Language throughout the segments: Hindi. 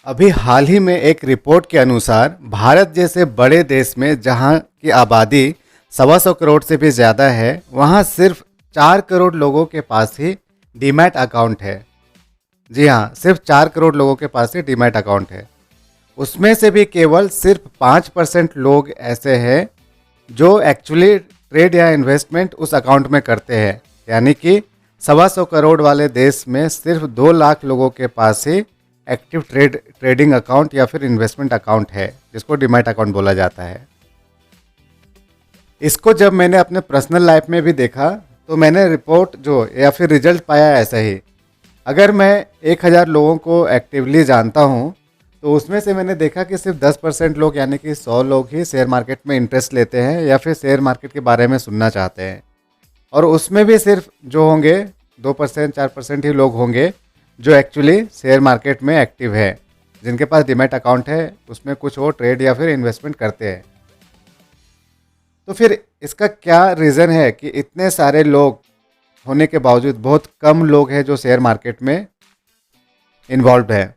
अभी हाल ही में एक रिपोर्ट के अनुसार भारत जैसे बड़े देश में जहां की आबादी 125 करोड़ से भी ज़्यादा है, वहां सिर्फ 4 करोड़ लोगों के पास ही डीमैट अकाउंट है। जी हाँ, सिर्फ 4 करोड़ लोगों के पास ही डीमैट अकाउंट है। उसमें से भी केवल सिर्फ 5% लोग ऐसे हैं जो एक्चुअली ट्रेड या इन्वेस्टमेंट उस अकाउंट में करते हैं। यानी कि 125 करोड़ वाले देश में सिर्फ 2 लाख लोगों के पास ही एक्टिव ट्रेडिंग अकाउंट या फिर इन्वेस्टमेंट अकाउंट है, जिसको डीमैट अकाउंट बोला जाता है। इसको जब मैंने अपने पर्सनल लाइफ में भी देखा तो मैंने रिपोर्ट जो या फिर रिजल्ट पाया ऐसा ही। अगर मैं 1000 लोगों को एक्टिवली जानता हूँ तो उसमें से मैंने देखा कि सिर्फ 10% लोग यानी कि 100 लोग ही शेयर मार्केट में इंटरेस्ट लेते हैं या फिर शेयर मार्केट के बारे में सुनना चाहते हैं। और उसमें भी सिर्फ जो होंगे 2% 4% ही लोग होंगे जो एक्चुअली शेयर मार्केट में एक्टिव है, जिनके पास डीमैट अकाउंट है, उसमें कुछ वो ट्रेड या फिर इन्वेस्टमेंट करते हैं। तो फिर इसका क्या रीज़न है कि इतने सारे लोग होने के बावजूद बहुत कम लोग हैं जो शेयर मार्केट में इन्वॉल्व हैं?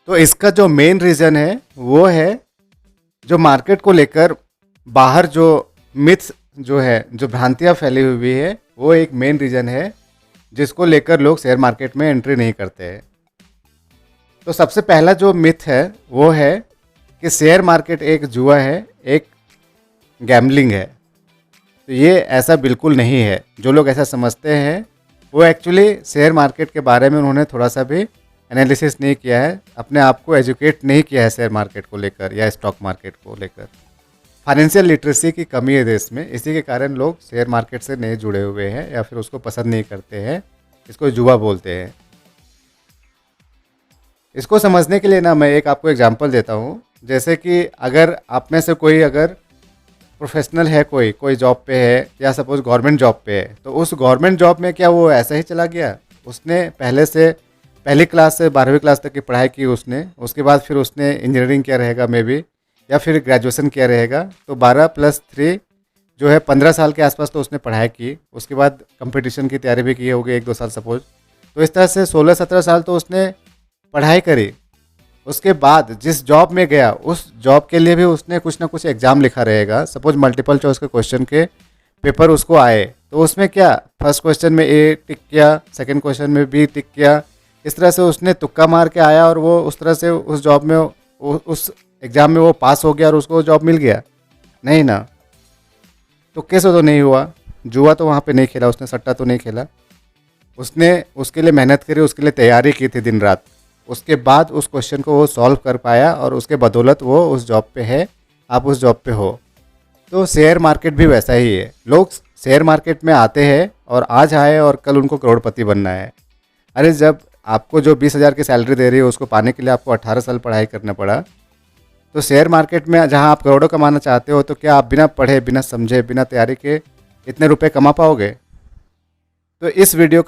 तो इसका जो मेन रीज़न है वो है जो मार्केट को लेकर बाहर जो मिथ्स जो है, जो भ्रांतियाँ फैली हुई है, वो एक मेन रीज़न है जिसको लेकर लोग शेयर मार्केट में एंट्री नहीं करते हैं। तो सबसे पहला जो मिथ है वो है कि शेयर मार्केट एक जुआ है, एक गैम्बलिंग है। तो ये ऐसा बिल्कुल नहीं है। जो लोग ऐसा समझते हैं वो एक्चुअली शेयर मार्केट के बारे में उन्होंने थोड़ा सा भी एनालिसिस नहीं किया है, अपने आप को एजुकेट नहीं किया है शेयर मार्केट को लेकर या स्टॉक मार्केट को लेकर। फाइनेंशियल लिटरेसी की कमी है देश में, इसी के कारण लोग शेयर मार्केट से नहीं जुड़े हुए हैं या फिर उसको पसंद नहीं करते हैं, इसको जुआ बोलते हैं। इसको समझने के लिए ना मैं एक आपको एग्जांपल देता हूँ। जैसे कि अगर आप में से कोई अगर प्रोफेशनल है, कोई जॉब पे है या सपोज गवर्नमेंट जॉब पे है, तो उस गवर्नमेंट जॉब में क्या वो ऐसा ही चला गया? उसने पहली क्लास से 12वीं क्लास तक की पढ़ाई की उसने, उसके बाद फिर उसने इंजीनियरिंग किया रहेगा मे बी, या फिर ग्रेजुएशन किया रहेगा। तो 12+3 जो है 15 साल के आसपास तो उसने पढ़ाई की। उसके बाद कंपटीशन की तैयारी भी की होगी 1-2 साल सपोज। तो इस तरह से 16-17 साल तो उसने पढ़ाई करी। उसके बाद जिस जॉब में गया उस जॉब के लिए भी उसने कुछ ना कुछ एग्ज़ाम लिखा रहेगा। सपोज मल्टीपल चॉइस के क्वेश्चन के पेपर उसको आए, तो उसमें क्या फर्स्ट क्वेश्चन में ए टिक किया, सेकंड क्वेश्चन में बी टिक किया। इस तरह से उसने तुक्का मार के आया और वो उस तरह से उस जॉब में उस एग्ज़ाम में वो पास हो गया और उसको जॉब मिल गया? नहीं ना। तुक्के से तो नहीं हुआ, जुआ तो वहाँ पे नहीं खेला उसने, सट्टा तो नहीं खेला। उसने उसके लिए मेहनत करी, उसके लिए तैयारी की थी दिन रात। उसके बाद उस क्वेश्चन को वो सॉल्व कर पाया और उसके बदौलत वो उस जॉब पे है, आप उस जॉब पे हो। तो शेयर मार्केट भी वैसा ही है। लोग शेयर मार्केट में आते हैं और आज आए और कल उनको करोड़पति बनना है। अरे जब आपको जो 20,000 की सैलरी दे रही है उसको पाने के लिए आपको 18 साल पढ़ाई करना पड़ा, तो शेयर मार्केट में जहां आप करोड़ों कमाना चाहते हो, तो क्या आप बिना पढ़े, बिना समझे, बिना तैयारी के इतने रुपए कमा पाओगे? तो इस वीडियो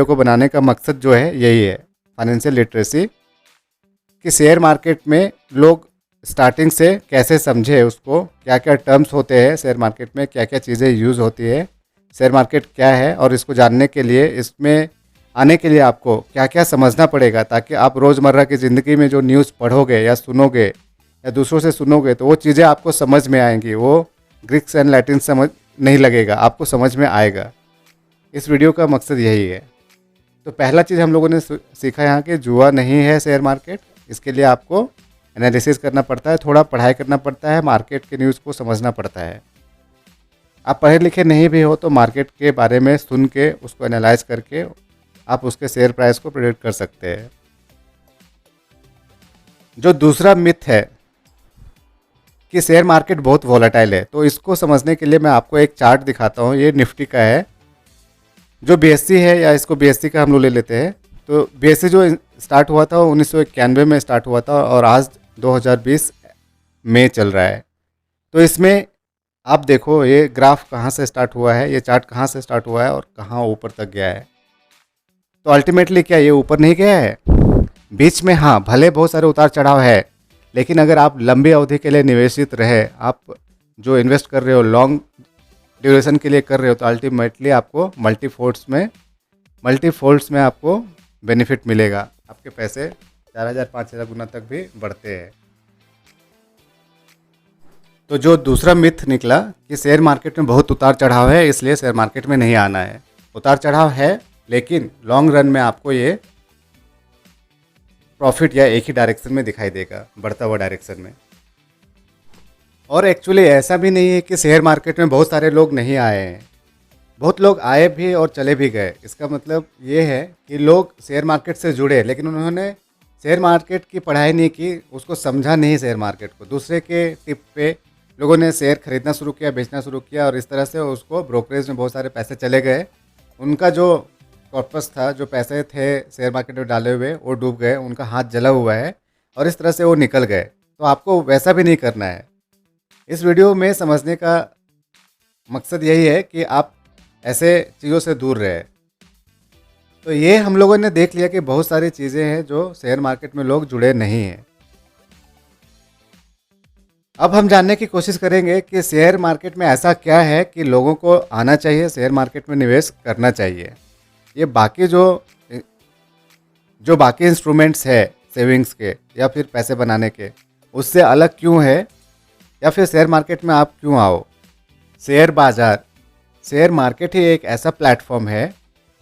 को बनाने का मकसद जो है यही है, फाइनेंशियल लिटरेसी, कि शेयर मार्केट में लोग स्टार्टिंग से कैसे समझे उसको, क्या क्या टर्म्स होते हैं शेयर मार्केट में, क्या क्या चीज़ें यूज़ होती है, शेयर मार्केट क्या है, और इसको जानने के लिए, इसमें आने के लिए आपको क्या क्या समझना पड़ेगा, ताकि आप रोज़मर्रा की ज़िंदगी में जो न्यूज़ पढ़ोगे या सुनोगे या दूसरों से सुनोगे तो वो चीज़ें आपको समझ में आएंगी। वो ग्रीक्स एंड लैटिन समझ नहीं लगेगा, आपको समझ में आएगा। इस वीडियो का मकसद यही है। तो पहला चीज़ हम लोगों ने सीखा यहाँ कि जुआ नहीं है शेयर मार्केट। इसके लिए आपको एनालिसिस करना पड़ता है, थोड़ा पढ़ाई करना पड़ता है, मार्केट के न्यूज़ को समझना पड़ता है। आप पढ़े लिखे नहीं भी हो तो मार्केट के बारे में सुन के उसको एनालाइज करके आप उसके शेयर प्राइस को प्रेडिक्ट कर सकते हैं। जो दूसरा मिथ है कि शेयर मार्केट बहुत वॉलेटाइल है, तो इसको समझने के लिए मैं आपको एक चार्ट दिखाता हूँ। ये निफ्टी का है, जो बीएससी है, या इसको बीएससी का हम लोग ले लेते हैं। तो बीएससी जो स्टार्ट हुआ था वो 1991 में स्टार्ट हुआ था और आज 2020 में चल रहा है। तो इसमें आप देखो ये ग्राफ कहाँ से स्टार्ट हुआ है, ये चार्ट कहाँ से स्टार्ट हुआ है और कहाँ ऊपर तक गया है। तो अल्टीमेटली क्या ये ऊपर नहीं गया है? बीच में हाँ भले बहुत सारे उतार चढ़ाव है, लेकिन अगर आप लंबी अवधि के लिए निवेशित रहे, आप जो इन्वेस्ट कर रहे हो लॉन्ग ड्यूरेशन के लिए कर रहे हो, तो अल्टीमेटली आपको मल्टीफोल्ड्स में आपको बेनिफिट मिलेगा। आपके पैसे 4000 5000 गुना तक भी बढ़ते हैं। तो जो दूसरा मिथ निकला कि शेयर मार्केट में बहुत उतार चढ़ाव है इसलिए शेयर मार्केट में नहीं आना है, उतार चढ़ाव है लेकिन लॉन्ग रन में आपको ये प्रॉफिट या एक ही डायरेक्शन में दिखाई देगा, बढ़ता हुआ डायरेक्शन में। और एक्चुअली ऐसा भी नहीं है कि शेयर मार्केट में बहुत सारे लोग नहीं आए हैं, बहुत लोग आए भी और चले भी गए। इसका मतलब ये है कि लोग शेयर मार्केट से जुड़े लेकिन उन्होंने शेयर मार्केट की पढ़ाई नहीं की, उसको समझा नहीं शेयर मार्केट को। दूसरे के टिप पे लोगों ने शेयर खरीदना शुरू किया, बेचना शुरू किया और इस तरह से उसको ब्रोकरेज में बहुत सारे पैसे चले गए। उनका जो कॉर्पस था, जो पैसे थे शेयर मार्केट में डाले हुए, वो डूब गए, उनका हाथ जला हुआ है और इस तरह से वो निकल गए। तो आपको वैसा भी नहीं करना है। इस वीडियो में समझने का मकसद यही है कि आप ऐसे चीज़ों से दूर रहे। तो ये हम लोगों ने देख लिया कि बहुत सारी चीज़ें हैं जो शेयर मार्केट में लोग जुड़े नहीं हैं। अब हम जानने की कोशिश करेंगे कि शेयर मार्केट में ऐसा क्या है कि लोगों को आना चाहिए, शेयर मार्केट में निवेश करना चाहिए। ये बाकी जो बाकी इंस्ट्रूमेंट्स है सेविंग्स के या फिर पैसे बनाने के, उससे अलग क्यों है, या फिर शेयर मार्केट में आप क्यों आओ। शेयर मार्केट ही एक ऐसा प्लेटफॉर्म है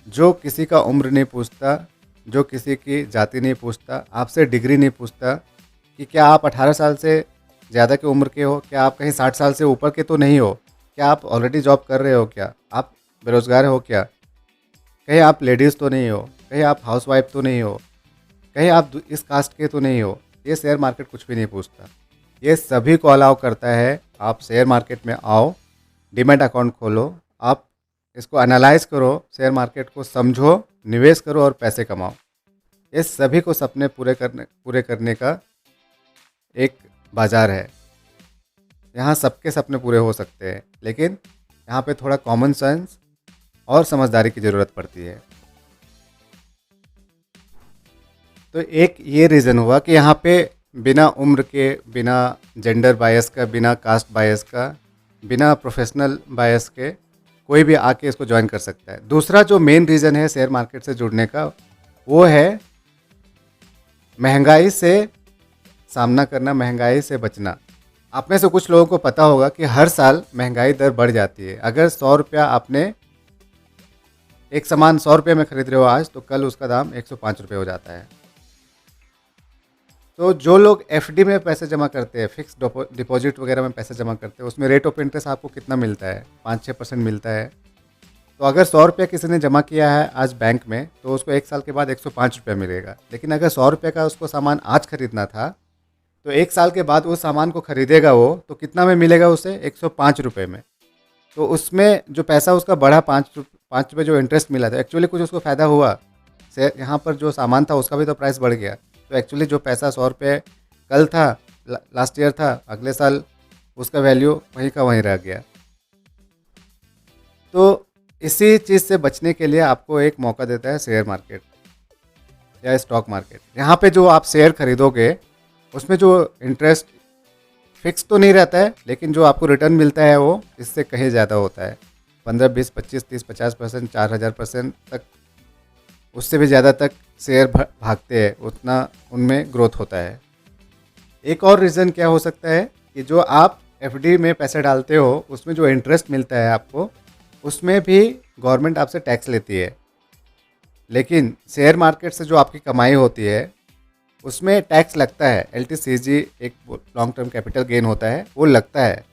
जो किसी का उम्र नहीं पूछता, जो किसी की जाति नहीं पूछता, आपसे डिग्री नहीं पूछता कि क्या आप 18 साल से ज़्यादा की उम्र के हो, क्या आप कहीं 60 साल से ऊपर के तो नहीं हो, क्या आप ऑलरेडी जॉब कर रहे हो, क्या आप बेरोज़गार हो, क्या कहीं आप लेडीज़ तो नहीं हो, कहीं आप हाउसवाइफ तो नहीं हो, कहीं आप इस कास्ट के तो नहीं हो। ये शेयर मार्केट कुछ भी नहीं पूछता, ये सभी को अलाउ करता है। आप शेयर मार्केट में आओ, डीमैट अकाउंट खोलो, आप इसको एनालाइज करो, शेयर मार्केट को समझो, निवेश करो और पैसे कमाओ। ये सभी को सपने पूरे करने का एक बाज़ार है। यहाँ सबके सपने पूरे हो सकते हैं, लेकिन यहाँ पे थोड़ा कॉमन सेंस और समझदारी की ज़रूरत पड़ती है। तो एक ये रीज़न हुआ कि यहाँ पे बिना उम्र के, बिना जेंडर बायस का, बिना कास्ट बायस का, बिना प्रोफेशनल बायस के कोई भी आके इसको ज्वाइन कर सकता है। दूसरा जो मेन रीज़न है शेयर मार्केट से जुड़ने का, वो है महंगाई से सामना करना, महंगाई से बचना। आप में से कुछ लोगों को पता होगा कि हर साल महंगाई दर बढ़ जाती है। अगर 100 रुपया आपने एक सामान 100 रुपये में खरीद रहे हो आज, तो कल उसका दाम 105 रुपये हो जाता है। तो जो लोग एफडी में पैसे जमा करते हैं, फिक्स डिपॉजिट वगैरह में पैसे जमा करते हैं, उसमें रेट ऑफ इंटरेस्ट आपको कितना मिलता है? 5-6% मिलता है। तो अगर 100 रुपये किसी ने जमा किया है आज बैंक में, तो उसको एक साल के बाद 105 रुपये मिलेगा। लेकिन अगर 100 रुपये का उसको सामान आज खरीदना था, तो एक साल के बाद उस सामान को खरीदेगा वो, तो कितना में मिलेगा उसे? 105 रुपये में। तो उसमें जो पैसा उसका बढ़ा, 5 रुपये जो इंटरेस्ट मिला था, एक्चुअली कुछ उसको फ़ायदा हुआ। से यहाँ पर जो सामान था उसका भी तो प्राइस बढ़ गया। तो एक्चुअली जो पैसा 100 रुपये कल था, लास्ट ईयर था, अगले साल उसका वैल्यू वहीं का वहीं रह गया। तो इसी चीज़ से बचने के लिए आपको एक मौका देता है शेयर मार्केट या स्टॉक मार्केट। यहाँ पे जो आप शेयर खरीदोगे उसमें जो इंटरेस्ट फिक्स तो नहीं रहता है, लेकिन जो आपको रिटर्न मिलता है वो इससे कहीं ज़्यादा होता है। 15, 20, 25, 30, 50%, 4000% तक, उससे भी ज़्यादा तक शेयर भागते हैं, उतना उनमें ग्रोथ होता है। एक और रीज़न क्या हो सकता है कि जो आप एफडी में पैसे डालते हो, उसमें जो इंटरेस्ट मिलता है आपको, उसमें भी गवर्नमेंट आपसे टैक्स लेती है। लेकिन शेयर मार्केट से जो आपकी कमाई होती है उसमें टैक्स लगता है। LTCG एक लॉन्ग टर्म कैपिटल गेन होता है, वो लगता है।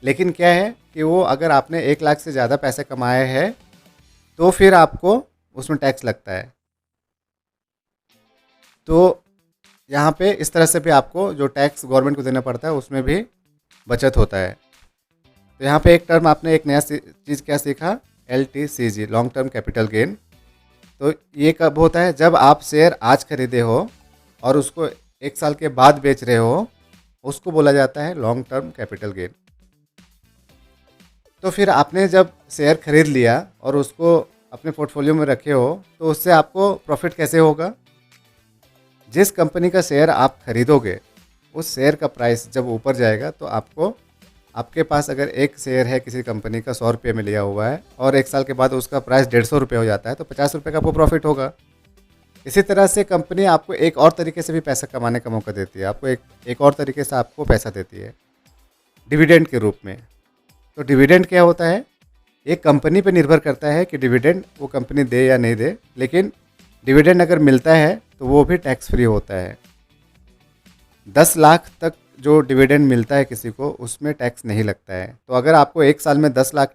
लेकिन क्या है कि वो अगर आपने 1 लाख से ज़्यादा पैसे कमाए हैं तो फिर आपको उसमें टैक्स लगता है। तो यहाँ पे इस तरह से भी आपको जो टैक्स गवर्नमेंट को देना पड़ता है उसमें भी बचत होता है। तो यहाँ पे एक टर्म आपने एक नया चीज़ क्या सीखा? LTCG, long term capital gain. तो ये कब होता है? जब आप शेयर आज खरीदे हो और उसको 1 साल के बाद बेच रहे हो, उसको बोला जाता है लॉन्ग टर्म कैपिटल गेन। तो फिर आपने जब शेयर खरीद लिया और उसको अपने पोर्टफोलियो में रखे हो, तो उससे आपको प्रॉफिट कैसे होगा? जिस कंपनी का शेयर आप खरीदोगे, उस शेयर का प्राइस जब ऊपर जाएगा तो आपके पास अगर एक शेयर है किसी कंपनी का 100 रुपये में लिया हुआ है और 1 साल के बाद उसका प्राइस 150 रुपये हो जाता है, तो 50 रुपये का आपको प्रॉफिट होगा। इसी तरह से कंपनी आपको एक और तरीके से भी पैसा कमाने का मौका देती है, आपको एक और तरीके से आपको पैसा देती है, डिविडेंड के रूप में। तो डिविडेंड क्या होता है? एक कंपनी पे निर्भर करता है कि डिविडेंड वो कंपनी दे या नहीं दे, लेकिन डिविडेंड अगर मिलता है तो वो भी टैक्स फ्री होता है। 10 लाख तक जो डिविडेंड मिलता है किसी को, उसमें टैक्स नहीं लगता है। तो अगर आपको एक साल में 10 लाख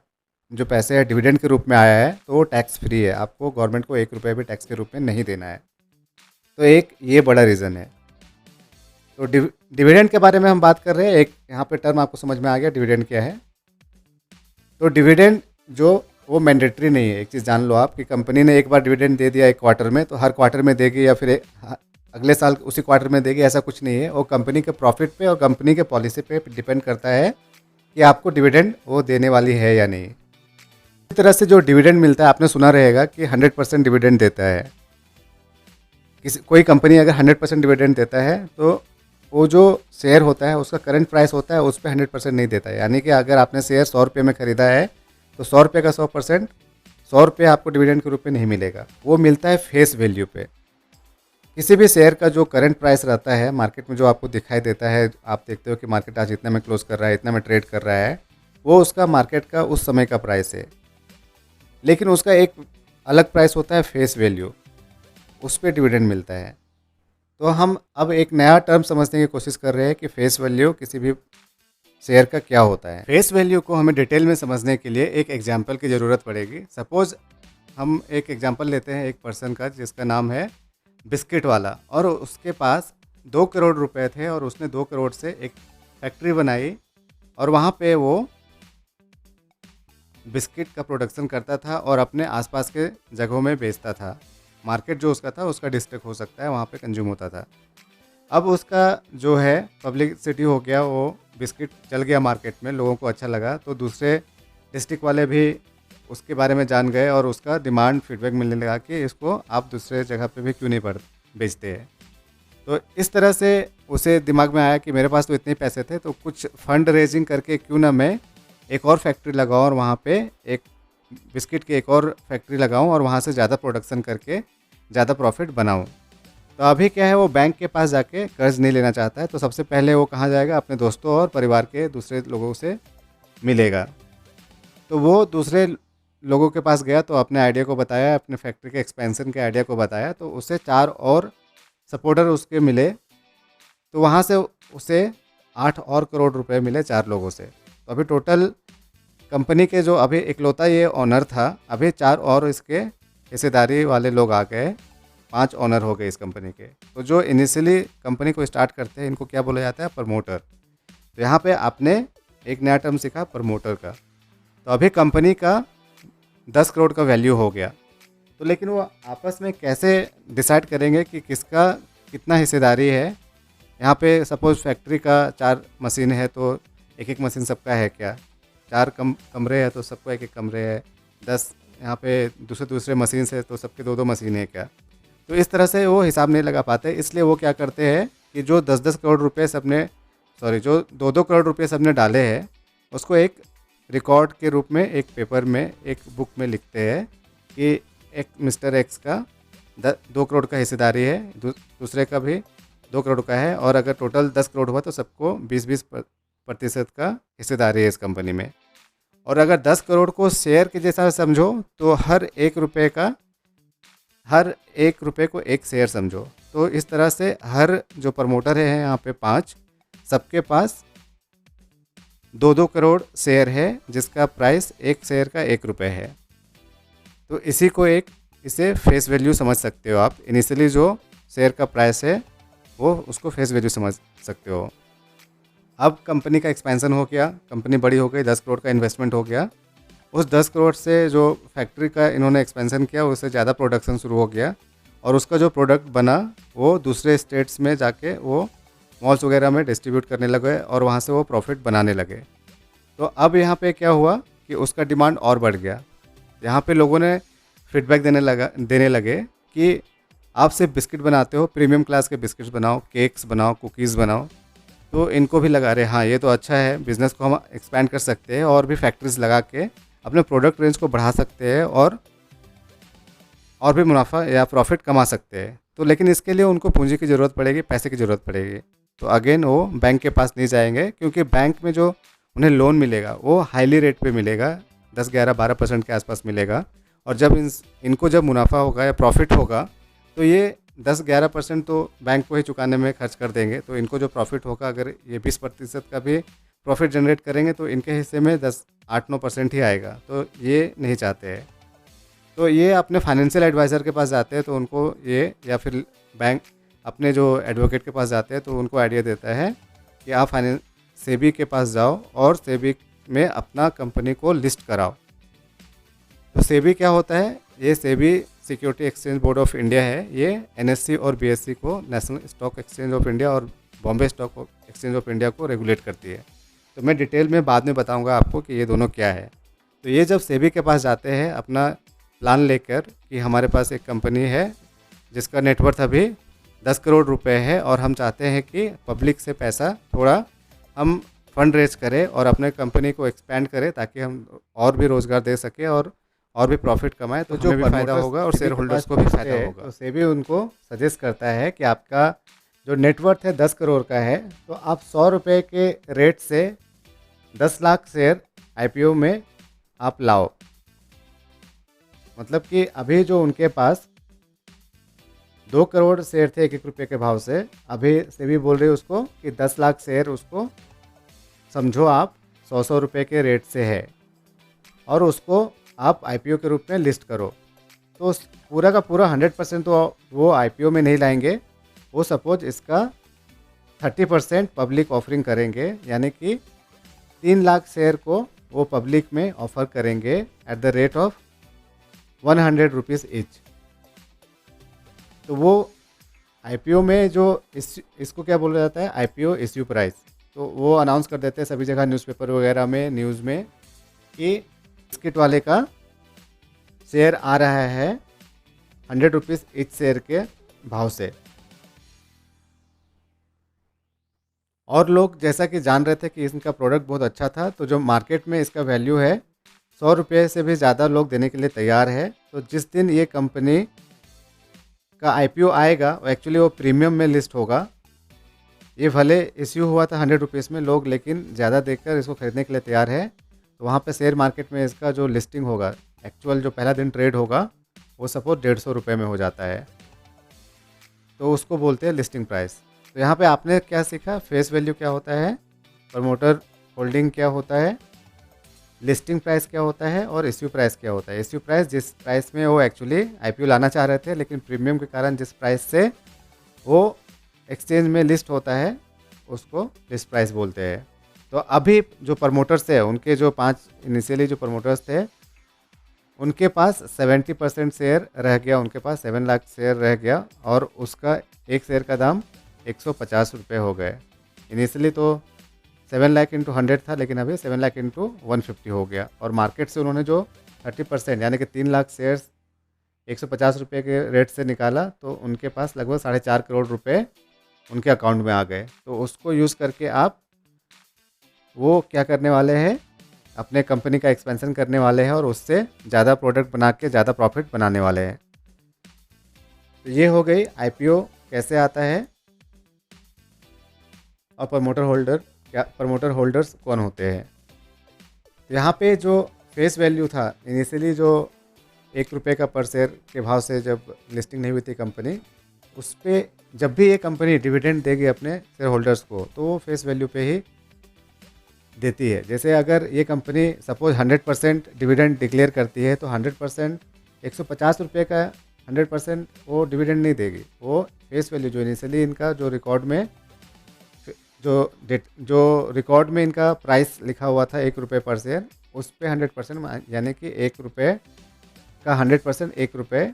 जो पैसे है डिविडेंड के रूप में आया है, तो वो टैक्स फ्री है, आपको गवर्नमेंट को 1 रुपये भी टैक्स के रूप में नहीं देना है। तो एक ये बड़ा रीज़न है। तो डिविडेंड के बारे में हम बात कर रहे हैं, एक यहाँ पे टर्म आपको समझ में आ गया डिविडेंड क्या है। तो डिविडेंड जो वो मैंडेटरी नहीं है। एक चीज़ जान लो आप कि कंपनी ने एक बार डिविडेंड दे दिया एक क्वार्टर में, तो हर क्वार्टर में देगी या फिर अगले साल उसी क्वार्टर में देगी, ऐसा कुछ नहीं है। वो कंपनी के प्रॉफिट पे और कंपनी के पॉलिसी पे डिपेंड करता है कि आपको डिविडेंड वो देने वाली है या नहीं। इसी तरह से जो डिविडेंड मिलता है, आपने सुना रहेगा कि 100% डिविडेंड देता है। कोई कंपनी अगर 100% डिविडेंड देता है तो वो जो शेयर होता है उसका करंट प्राइस होता है उस पर 100% नहीं देता है। यानी कि अगर आपने शेयर 100 रुपये में ख़रीदा है तो 100 रुपये का 100%, 100 रुपये आपको डिविडेंड के रूप में नहीं मिलेगा, वो मिलता है फेस वैल्यू पे। किसी भी शेयर का जो करंट प्राइस रहता है मार्केट में, जो आपको दिखाई देता है, आप देखते हो कि मार्केट आज इतना में क्लोज कर रहा है, इतना में ट्रेड कर रहा है, वो उसका मार्केट का उस समय का प्राइस है। लेकिन उसका एक अलग प्राइस होता है फेस वैल्यू, उस पर डिविडेंड मिलता है। तो हम अब एक नया टर्म समझने की कोशिश कर रहे हैं कि फेस वैल्यू किसी भी शेयर का क्या होता है। फेस वैल्यू को हमें डिटेल में समझने के लिए एक एग्जांपल की ज़रूरत पड़ेगी। सपोज हम एक एग्जांपल लेते हैं एक पर्सन का जिसका नाम है बिस्किट वाला, और उसके पास 2 करोड़ रुपए थे और उसने 2 करोड़ से एक फैक्ट्री बनाई और वहाँ पे वो बिस्किट का प्रोडक्शन करता था और अपने आसपास के जगहों में बेचता था। मार्केट जो उसका था, उसका डिस्ट्रिक्ट हो सकता है, वहाँ पे कंज्यूम होता था। अब उसका जो है पब्लिसिटी हो गया, वो बिस्किट चल गया मार्केट में, लोगों को अच्छा लगा, तो दूसरे डिस्ट्रिक्ट वाले भी उसके बारे में जान गए और उसका डिमांड फीडबैक मिलने लगा कि इसको आप दूसरे जगह पे भी क्यों नहीं बेचते हैं। तो इस तरह से उसे दिमाग में आया कि मेरे पास तो इतने पैसे थे, तो कुछ फंड रेजिंग करके क्यों ना मैं एक और फैक्ट्री लगाऊं और वहाँ पे एक बिस्किट की एक और फैक्ट्री लगाऊं और वहाँ से ज़्यादा प्रोडक्शन करके ज़्यादा प्रॉफिट बनाऊं। तो अभी क्या है, वो बैंक के पास जाके कर्ज नहीं लेना चाहता है, तो सबसे पहले वो कहाँ जाएगा, अपने दोस्तों और परिवार के दूसरे लोगों से मिलेगा। तो वो दूसरे लोगों के पास गया, तो अपने आइडिया को बताया, अपने फैक्ट्री के एक्सपेंशन के आइडिया को बताया, तो उसे 4 और सपोर्टर उसके मिले, तो वहाँ से उसे 8 और करोड़ रुपए मिले 4 लोगों से। तो अभी टोटल कंपनी के जो अभी इकलौता ये ऑनर था, अभी 4 और इसके हिस्सेदारी वाले लोग आ गए, 5 ऑनर हो गए इस कंपनी के। तो जो इनिशियली कंपनी को स्टार्ट करते हैं, इनको क्या बोला जाता है, प्रमोटर। तो यहाँ पे आपने एक नया टर्म सीखा, प्रमोटर का। तो अभी कंपनी का 10 करोड़ का वैल्यू हो गया, तो लेकिन वो आपस में कैसे डिसाइड करेंगे कि किसका कितना हिस्सेदारी है। यहाँ पे सपोज फैक्ट्री का 4 मशीन है, तो एक एक मशीन सबका है क्या, 4 कमरे हैं तो सबको एक एक कमरे है, 10 यहाँ पे दूसरे मशीन से तो सबके 2-2 मशीन है क्या। तो इस तरह से वो हिसाब नहीं लगा पाते, इसलिए वो क्या करते हैं कि जो 10-10 करोड़ रुपए सबने जो 2-2 करोड़ रुपए सबने डाले हैं, उसको एक रिकॉर्ड के रूप में एक पेपर में, एक बुक में लिखते हैं कि एक मिस्टर एक्स का 2 करोड़ का हिस्सेदारी है, दूसरे का भी 2 करोड़ का है, और अगर टोटल 10 करोड़ हुआ तो सबको 20% का हिस्सेदारी है इस कंपनी में। और अगर 10 करोड़ को शेयर के जैसा समझो तो हर एक रुपये को एक शेयर समझो। तो इस तरह से हर जो प्रमोटर है यहाँ पे 5, सबके पास 2-2 करोड़ शेयर है, जिसका प्राइस एक शेयर का 1 रुपये है। तो इसे फेस वैल्यू समझ सकते हो आप। इनिशियली जो शेयर का प्राइस है वो उसको फेस वैल्यू समझ सकते हो। अब कंपनी का एक्सपेंशन हो गया, कंपनी बड़ी हो गई, 10 करोड़ का इन्वेस्टमेंट हो गया। उस 10 करोड़ से जो फैक्ट्री का इन्होंने एक्सपेंशन किया, उससे ज़्यादा प्रोडक्शन शुरू हो गया, और उसका जो प्रोडक्ट बना वो दूसरे स्टेट्स में जाके वो मॉल्स वगैरह में डिस्ट्रीब्यूट करने लगे और वहाँ से वो प्रॉफिट बनाने लगे। तो अब यहाँ पे क्या हुआ कि उसका डिमांड और बढ़ गया। यहाँ पे लोगों ने फीडबैक देने लगे कि आप सिर्फ बिस्किट बनाते हो, प्रीमियम क्लास के बिस्किट्स बनाओ, केक्स बनाओ, कुकीज़ बनाओ। तो इनको भी लगा रहे, हाँ ये तो अच्छा है, बिज़नेस को हम एक्सपैंड कर सकते हैं और भी फैक्ट्रीज लगा के अपने प्रोडक्ट रेंज को बढ़ा सकते हैं और भी मुनाफा या प्रॉफिट कमा सकते हैं। तो लेकिन इसके लिए उनको पूंजी की ज़रूरत पड़ेगी, पैसे की ज़रूरत पड़ेगी। तो अगेन वो बैंक के पास नहीं जाएंगे, क्योंकि बैंक में जो उन्हें लोन मिलेगा वो हाईली रेट पे मिलेगा, 10, 11, 12% के आसपास मिलेगा। और जब इनको जब मुनाफा होगा या प्रॉफिट होगा, तो ये 10, 11% तो बैंक को ही चुकाने में खर्च कर देंगे। तो इनको जो प्रॉफिट होगा, अगर ये 20% का भी प्रॉफिट जनरेट करेंगे, तो इनके हिस्से में 10, 8, 9% ही आएगा। तो ये नहीं चाहते हैं। तो ये अपने फाइनेंशियल एडवाइज़र के पास जाते हैं, तो उनको ये, या फिर बैंक अपने जो एडवोकेट के पास जाते हैं, तो उनको आइडिया देता है कि आप सेबी के पास जाओ और सेबी में अपना कंपनी को लिस्ट कराओ। तो सेबी क्या होता है? ये SEBI security exchange board of India है। ये एनएससी और बीएससी को, national stock exchange of India और Bombay stock exchange of India को रेगुलेट करती है। तो मैं डिटेल में बाद में बताऊंगा आपको कि ये दोनों क्या है। तो ये जब सेबी के पास जाते हैं अपना प्लान लेकर कि हमारे पास एक कंपनी है जिसका नेटवर्थ अभी 10 करोड़ रुपए है, और हम चाहते हैं कि पब्लिक से पैसा थोड़ा हम फंड रेज करें और अपने कंपनी को एक्सपेंड करें, ताकि हम और भी रोज़गार दे सकें और भी प्रॉफिट कमाएं, तो जो भी फायदा होगा और शेयर होल्डर्स को भी फायदा होगा। तो सेबी उनको सजेस्ट करता है कि आपका जो नेटवर्थ है 10 करोड़ का है, तो आप 100 रुपये के रेट से 10 लाख शेयर आईपीओ में आप लाओ। मतलब कि अभी जो उनके पास 2 करोड़ शेयर थे 1-1 रुपये के भाव से, अभी सेबी बोल रही है उसको कि 10 लाख शेयर उसको समझो आप 100 रुपये के रेट से है, और उसको आप आईपीओ के रूप में लिस्ट करो। तो पूरा का पूरा 100% तो वो आईपीओ में नहीं लाएंगे, वो सपोज इसका 30% पब्लिक ऑफरिंग करेंगे, यानी कि 3 लाख शेयर को वो पब्लिक में ऑफर करेंगे at the rate of 100 rupees each. तो वो आईपीओ में जो इसको क्या बोला जाता है, आईपीओ इश्यू प्राइस, तो वो अनाउंस कर देते हैं सभी जगह, न्यूज़पेपर वगैरह में, न्यूज़ में, कि बिस्किट वाले का शेयर आ रहा है 100 रुपीज़ ईच शेयर के भाव से। और लोग जैसा कि जान रहे थे कि इनका प्रोडक्ट बहुत अच्छा था, तो जो मार्केट में इसका वैल्यू है 100 रुपये से भी ज़्यादा लोग देने के लिए तैयार है। तो जिस दिन ये कंपनी का आईपीओ आएगा, एक्चुअली वो प्रीमियम में लिस्ट होगा। ये भले इश्यू हुआ था 100 रुपीज़ में, लोग लेकिन ज़्यादा देखकर इसको खरीदने के लिए तैयार है। तो वहाँ पे शेयर मार्केट में इसका जो लिस्टिंग होगा, एक्चुअल जो पहला दिन ट्रेड होगा, वो सपोज 150 रुपये में हो जाता है। तो उसको बोलते हैं लिस्टिंग प्राइस। तो यहाँ पे आपने क्या सीखा, फेस वैल्यू क्या होता है, प्रमोटर होल्डिंग क्या होता है, लिस्टिंग प्राइस क्या होता है, और इश्यू प्राइस क्या होता है। इश्यू प्राइस जिस प्राइस में वो एक्चुअली आईपीओ लाना चाह रहे थे, लेकिन प्रीमियम के कारण जिस प्राइस से वो एक्सचेंज में लिस्ट होता है, उसको लिस्ट प्राइस बोलते हैं। तो अभी जो प्रमोटर्स थे, उनके जो 5 इनिशियली जो प्रमोटर्स थे, उनके पास 70% शेयर रह गया, उनके पास 7 लाख शेयर रह गया, और उसका एक शेयर का दाम 150 रुपये हो गए। इनिशियली तो 7 लाख इंटू 100 था, लेकिन अभी 7 लाख इंटू 150 हो गया। और मार्केट से उन्होंने जो 30% यानी कि 3 लाख शेयर्स 150 रुपये के रेट से निकाला, तो उनके पास लगभग 4.5 करोड़ रुपए उनके अकाउंट में आ गए। तो उसको यूज़ करके आप वो क्या करने वाले हैं, अपने कंपनी का एक्सपेंशन करने वाले हैं, और उससे ज़्यादा प्रोडक्ट बना के ज़्यादा प्रॉफिट बनाने वाले हैं। तो ये हो गई आईपीओ कैसे आता है, और प्रमोटर होल्डर्स कौन होते हैं। तो यहाँ पे जो फेस वैल्यू था इनिशियली, जो 1 रुपये का पर शेयर के भाव से जब लिस्टिंग नहीं हुई थी कंपनी, उस पर जब भी ये कंपनी डिविडेंड देगी अपने शेयर होल्डर्स को, तो वो फेस वैल्यू पे ही देती है। जैसे अगर ये कंपनी सपोज 100% डिविडेंड डिक्लेयर करती है, तो 100% 150 रुपये का 100% वो डिविडेंड नहीं देगी। वो फेस वैल्यू जो इनिशियली इनका जो रिकॉर्ड में जो रिकॉर्ड में इनका प्राइस लिखा हुआ था 1 रुपये पर शेयर, उस पर 100% यानी कि 1 रुपये का 100% 1 रुपये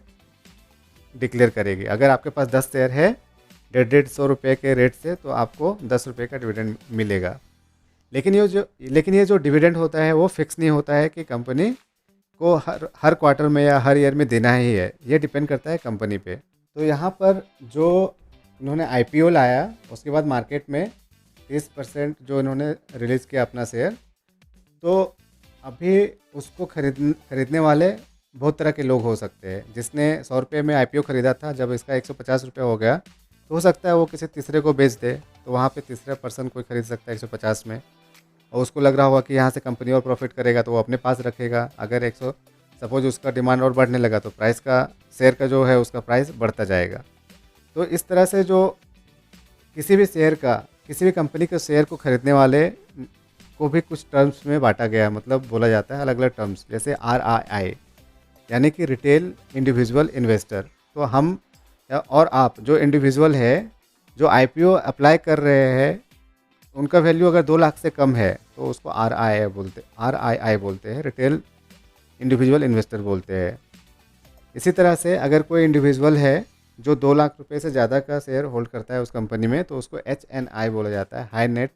डिक्लेयर करेगी। अगर आपके पास 10 शेयर है 150 रुपये के रेट से, तो आपको 10 रुपये का डिविडेंड मिलेगा। लेकिन ये जो डिविडेंड होता है वो फिक्स नहीं होता है कि कंपनी को हर क्वार्टर में या हर ईयर में देना ही है। ये डिपेंड करता है कंपनी पे। तो यहाँ पर जो इन्होंने आईपीओ लाया, उसके बाद मार्केट में 30% जो इन्होंने रिलीज़ किया अपना शेयर, तो अभी उसको खरीदने वाले बहुत तरह के लोग हो सकते हैं। जिसने 100 रुपये में आईपीओ ख़रीदा था, जब इसका 150 रुपये हो गया तो हो सकता है वो किसी तीसरे को बेच दे, तो वहाँ पे तीसरा पर्सन कोई ख़रीद सकता है 150 में, और उसको लग रहा होगा कि यहाँ से कंपनी और प्रॉफिट करेगा तो वो अपने पास रखेगा। अगर 100 सपोज उसका डिमांड और बढ़ने लगा तो प्राइस का, शेयर का जो है उसका प्राइस बढ़ता जाएगा। तो इस तरह से जो किसी भी शेयर का, किसी भी कंपनी के शेयर को खरीदने वाले को भी कुछ टर्म्स में बांटा गया है, मतलब बोला जाता है अलग अलग टर्म्स, जैसे RII यानी कि रिटेल इंडिविजुअल इन्वेस्टर। तो हम और आप जो इंडिविजुअल है, जो आईपीओ अप्लाई कर रहे हैं, उनका वैल्यू अगर 2 लाख से कम है तो उसको RII बोलते हैं, रिटेल इंडिविजुअल इन्वेस्टर बोलते हैं। इसी तरह से अगर कोई इंडिविजुअल है जो 2 लाख रुपए से ज़्यादा का शेयर होल्ड करता है उस कंपनी में, तो उसको HNI बोला जाता है, हाई नेट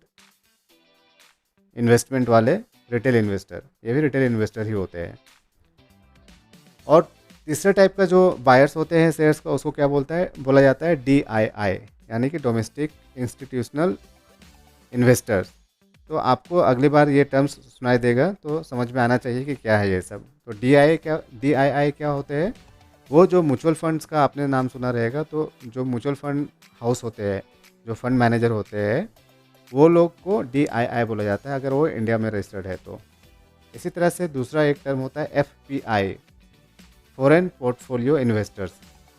इन्वेस्टमेंट वाले रिटेल इन्वेस्टर। ये भी रिटेल इन्वेस्टर ही होते हैं। और तीसरे टाइप का जो बायर्स होते हैं शेयर्स का, उसको क्या बोला जाता है DII, यानी कि डोमेस्टिक इंस्टीट्यूशनल इन्वेस्टर्स। तो आपको अगली बार ये टर्म्स सुनाई देगा तो समझ में आना चाहिए कि क्या है ये सब। तो DII क्या होते हैं? वो जो म्यूचुअल फंड्स का आपने नाम सुना रहेगा, तो जो म्यूचुअल फंड हाउस होते हैं, जो फंड मैनेजर होते हैं, वो लोग को DII बोला जाता है अगर वो इंडिया में रजिस्टर्ड है तो। इसी तरह से दूसरा एक टर्म होता है FPI, फॉरेन पोर्टफोलियो इन्वेस्टर्स।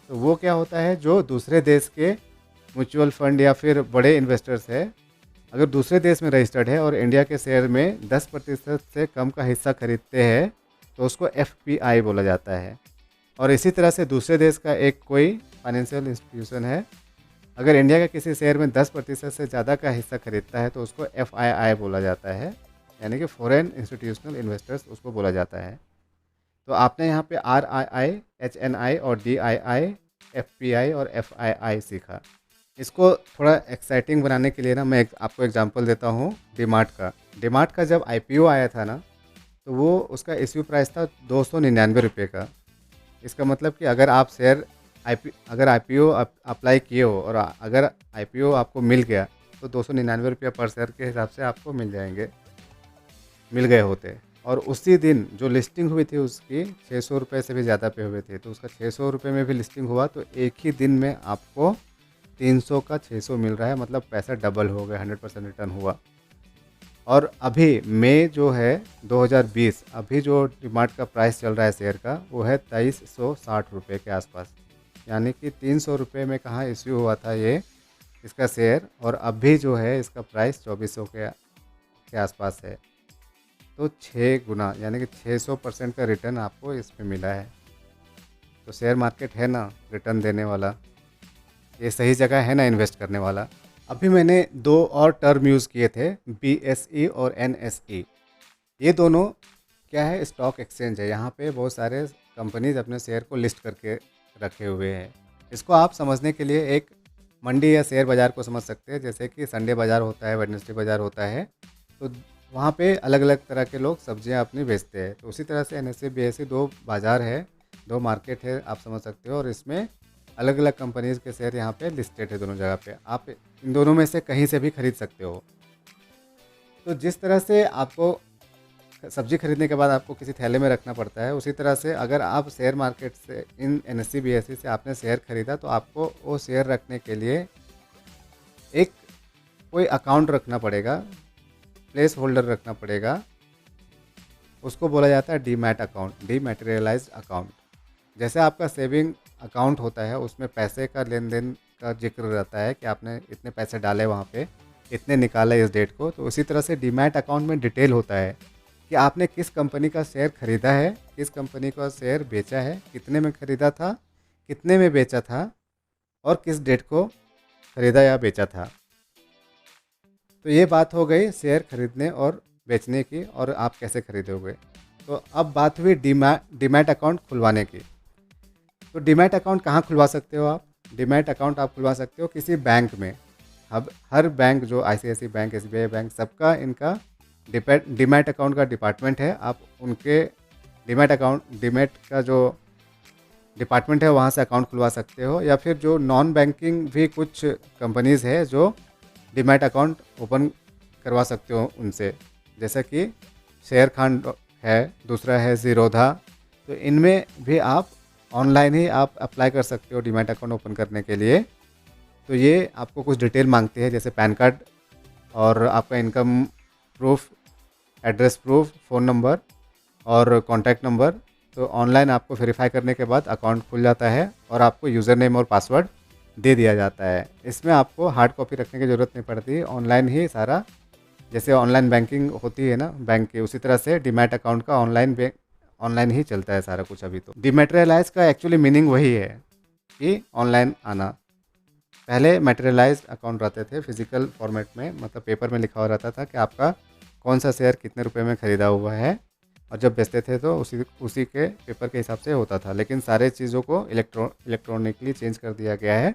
तो वो क्या होता है? जो दूसरे देश के म्यूचुअल फंड या फिर बड़े इन्वेस्टर्स है, अगर दूसरे देश में रजिस्टर्ड है और इंडिया के शेयर में 10% से कम का हिस्सा खरीदते हैं तो उसको FPI बोला जाता है। और इसी तरह से दूसरे देश का एक कोई फाइनेंशियल इंस्टीट्यूशन है, अगर इंडिया के किसी शेयर में 10% से ज़्यादा का हिस्सा खरीदता है तो उसको FII बोला जाता है, यानी कि फॉरेन इंस्टीट्यूशनल इन्वेस्टर्स उसको बोला जाता है। तो आपने यहाँ पे RII, HNI और DII, FPI और FII सीखा। इसको थोड़ा एक्साइटिंग बनाने के लिए ना मैं आपको एग्जांपल देता हूँ डीमार्ट का। डीमार्ट का जब IPO आया था ना, तो वो उसका इश्यू प्राइस था 299 रुपये का। इसका मतलब कि अगर आप शेयर अगर IPO अप्लाई किए हो और अगर IPO आपको मिल गया तो 299 रुपये पर शेयर के हिसाब से आपको मिल गए होते। और उसी दिन जो लिस्टिंग हुई थी उसकी 600 रुपये से भी ज़्यादा पे हुए थे, तो उसका 600 रुपये में भी लिस्टिंग हुआ, तो एक ही दिन में आपको 300 का 600 मिल रहा है, मतलब पैसा डबल हो गया, 100% रिटर्न हुआ। और अभी मई जो है 2020, अभी जो डीमार्ट का प्राइस चल रहा है शेयर का, वो है 2360 रुपये के आसपास, यानी कि 300 रुपये में कहाँ इश्यू हुआ था ये इसका शेयर, और अभी जो है इसका प्राइस 2400 के आसपास है। तो 6 गुना यानी कि 600% का रिटर्न आपको इसमें मिला है। तो शेयर मार्केट है ना रिटर्न देने वाला, ये सही जगह है ना इन्वेस्ट करने वाला। अभी मैंने 2 और टर्म यूज़ किए थे, BSE और NSE। ये दोनों क्या है? स्टॉक एक्सचेंज है। यहाँ पे बहुत सारे कंपनीज अपने शेयर को लिस्ट करके रखे हुए हैं। इसको आप समझने के लिए एक मंडी या शेयर बाज़ार को समझ सकते हैं, जैसे कि संडे बाज़ार होता है, वेडनेसडे बाज़ार होता है, तो वहाँ पे अलग अलग तरह के लोग सब्जियाँ अपनी बेचते हैं। तो उसी तरह से NSE BSE 2 बाज़ार है, 2 मार्केट है, आप समझ सकते हो। और इसमें अलग अलग कंपनीज़ के शेयर यहाँ पे लिस्टेड है दोनों जगह पे। आप इन दोनों में से कहीं से भी खरीद सकते हो। तो जिस तरह से आपको सब्जी खरीदने के बाद आपको किसी थैले में रखना पड़ता है, उसी तरह से अगर आप शेयर मार्केट से इन NSE BSE से आपने शेयर खरीदा, तो आपको वो शेयर रखने के लिए एक कोई अकाउंट रखना पड़ेगा, प्लेस होल्डर रखना पड़ेगा। उसको बोला जाता है डीमैट अकाउंट, डीमैटेरियलाइज्ड अकाउंट। जैसे आपका सेविंग अकाउंट होता है, उसमें पैसे का लेन देन का जिक्र रहता है कि आपने इतने पैसे डाले वहाँ पे, इतने निकाले इस डेट को, तो उसी तरह से डीमैट अकाउंट में डिटेल होता है कि आपने किस कंपनी का शेयर खरीदा है, किस कंपनी का शेयर बेचा है, कितने में खरीदा था, कितने में बेचा था, और किस डेट को खरीदा या बेचा था। तो ये बात हो गई शेयर खरीदने और बेचने की, और आप कैसे खरीदोगे। तो अब बात हुई डीमैट अकाउंट खुलवाने की। तो डीमैट अकाउंट कहाँ खुलवा सकते हो आप? डीमैट अकाउंट आप खुलवा सकते हो किसी बैंक में। अब हर बैंक, जो ICICI बैंक, SBI बैंक, सबका इनका डीमैट अकाउंट का डिपार्टमेंट है। आप उनके डीमैट का जो डिपार्टमेंट है वहाँ से अकाउंट खुलवा सकते हो, या फिर जो नॉन बैंकिंग भी कुछ कंपनीज़ है जो डीमैट अकाउंट ओपन करवा सकते हो उनसे, जैसे कि शेर खान है, दूसरा है ज़ीरोधा, तो इनमें भी आप ऑनलाइन ही आप अप्लाई कर सकते हो डीमैट अकाउंट ओपन करने के लिए। तो ये आपको कुछ डिटेल मांगती है, जैसे पैन कार्ड और आपका income proof, address proof, phone number और कॉन्टैक्ट नंबर। तो ऑनलाइन आपको वेरीफाई करने के बाद अकाउंट खुल जाता है और आपको यूज़र नेम और पासवर्ड दे दिया जाता है। इसमें आपको हार्ड कॉपी रखने की ज़रूरत नहीं पड़ती, ऑनलाइन ही सारा, जैसे ऑनलाइन बैंकिंग होती है ना बैंक की, उसी तरह से डीमैट अकाउंट का ऑनलाइन ही चलता है सारा कुछ अभी। तो डिमैटेरियलाइज का एक्चुअली मीनिंग वही है कि ऑनलाइन आना। पहले मैटेरियलाइज्ड अकाउंट रहते थे फिजिकल फॉर्मेट में, मतलब पेपर में लिखा हुआ रहता था कि आपका कौन सा शेयर कितने रुपए में ख़रीदा हुआ है, और जब बेचते थे तो उसी के पेपर के हिसाब से होता था। लेकिन सारे चीज़ों को इलेक्ट्रॉनिकली चेंज कर दिया गया है,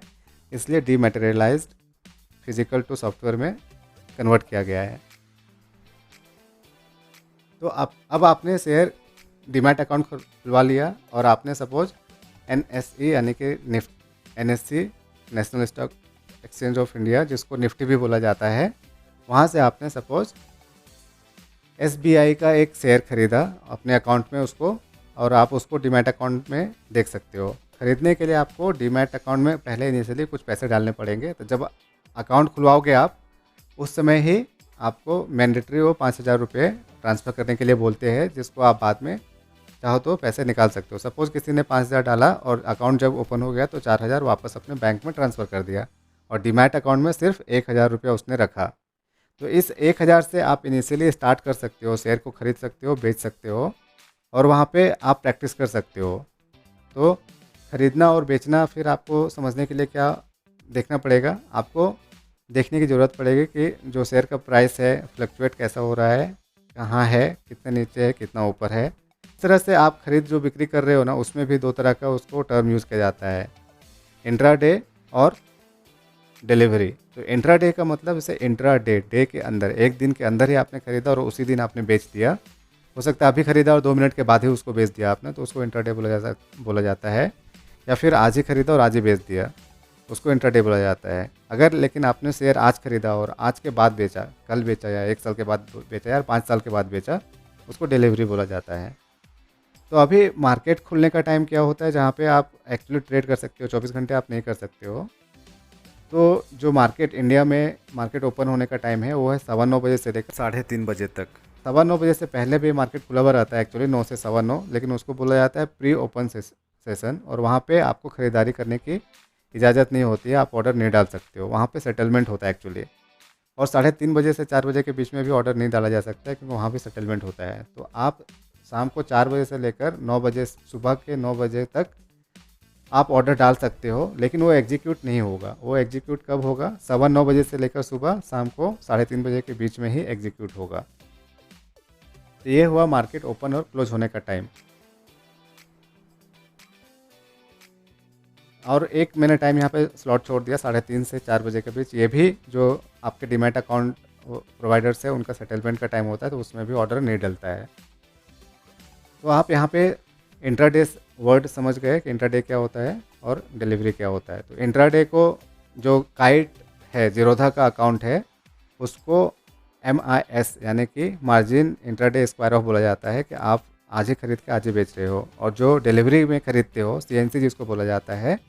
इसलिए डीमैटेरियलाइज्ड फिजिकल टू सॉफ्टवेयर में कन्वर्ट किया गया है। तो अब आपने शेयर डीमैट अकाउंट खुलवा लिया और आपने सपोज NSE यानी कि NSE national stock exchange of India, जिसको निफ्टी भी बोला जाता है, वहाँ से आपने सपोज SBI का एक शेयर खरीदा अपने अकाउंट में उसको, और आप उसको डीमैट अकाउंट में देख सकते हो। ख़रीदने के लिए आपको डीमैट अकाउंट में पहले इनिशियली कुछ पैसे डालने पड़ेंगे। तो जब अकाउंट खुलवाओगे आप, उस समय ही आपको मैंडेटरी वो 5,000 रुपये ट्रांसफ़र करने के लिए बोलते हैं, जिसको आप बाद में चाहो तो पैसे निकाल सकते हो। सपोज़ किसी ने 5,000 डाला और अकाउंट जब ओपन हो गया तो 4,000 वापस अपने बैंक में ट्रांसफ़र कर दिया, और डीमैट अकाउंट में सिर्फ 1,000 रुपया उसने रखा। तो इस 1,000 से आप इनिशियली स्टार्ट कर सकते हो, शेयर को ख़रीद सकते हो, बेच सकते हो, और वहाँ पे आप प्रैक्टिस कर सकते हो। तो ख़रीदना और बेचना फिर आपको समझने के लिए क्या देखना पड़ेगा, आपको देखने की ज़रूरत पड़ेगी कि जो शेयर का प्राइस है फ्लक्चुएट कैसा हो रहा है, कहाँ है, कितने नीचे है, कितना ऊपर है। इस तरह से आप खरीद जो बिक्री कर रहे हो ना, उसमें भी 2 तरह का उसको टर्म यूज़ किया जाता है, इंट्राडे और डिलीवरी। तो इंट्राडे का मतलब इसे इंट्राडे, डे के अंदर, एक दिन के अंदर ही आपने खरीदा और उसी दिन आपने बेच दिया। हो सकता है अभी खरीदा और 2 मिनट के बाद ही उसको बेच दिया आपने, तो उसको इंट्राडे बोला जाता है। या फिर आज ही खरीदा और आज ही बेच दिया, उसको इंट्राडे बोला जाता है। अगर लेकिन आपने शेयर आज खरीदा और आज के बाद बेचा, कल बेचा या 1 साल के बाद बेचा या 5 साल के बाद बेचा, उसको डिलीवरी बोला जाता है। तो अभी मार्केट खुलने का टाइम क्या होता है, जहाँ पे आप एक्चुअली ट्रेड कर सकते हो, 24 घंटे आप नहीं कर सकते हो। तो जो मार्केट इंडिया में मार्केट ओपन होने का टाइम है वो है 9:15 बजे से लेकर 3:30 बजे तक। 9:15 बजे से पहले भी मार्केट खुला हुआ रहता है एक्चुअली, 9 से 9:15, लेकिन उसको बोला जाता है प्री ओपन सेशन, और वहाँ पे आपको ख़रीदारी करने की इजाज़त नहीं होती है, आप ऑर्डर नहीं डाल सकते हो। वहाँ पे सेटलमेंट होता है एक्चुअली, और 3:30 बजे से 4 बजे के बीच में भी ऑर्डर नहीं डाला जा सकता है, क्योंकि वहाँ भी सेटलमेंट होता है। तो आप शाम को 4 बजे से लेकर 9 बजे, सुबह के 9 बजे तक आप ऑर्डर डाल सकते हो, लेकिन वो एग्जीक्यूट नहीं होगा। वो एग्जीक्यूट कब होगा, 9:15 बजे से लेकर सुबह शाम को 3:30 बजे के बीच में ही एग्जीक्यूट होगा। तो ये हुआ मार्केट ओपन और क्लोज होने का टाइम। और एक मैंने टाइम यहाँ पे स्लॉट छोड़ दिया 3:30 से 4 बजे के बीच, ये भी जो आपके डीमैट अकाउंट प्रोवाइडर्स है उनका सेटलमेंट का टाइम होता है, तो उसमें भी ऑर्डर नहीं डलता है। तो आप यहाँ पे इंट्राडे वर्ड समझ गए कि इंट्राडे क्या होता है और डिलीवरी क्या होता है। तो इंट्राडे को जो काइट है, जीरोधा का अकाउंट है, उसको MIS यानी कि मार्जिन इंट्राडे स्क्वायर ऑफ बोला जाता है, कि आप आज ही खरीद के आज ही बेच रहे हो। और जो डिलीवरी में खरीदते हो, CNC जिसको बोला जाता है,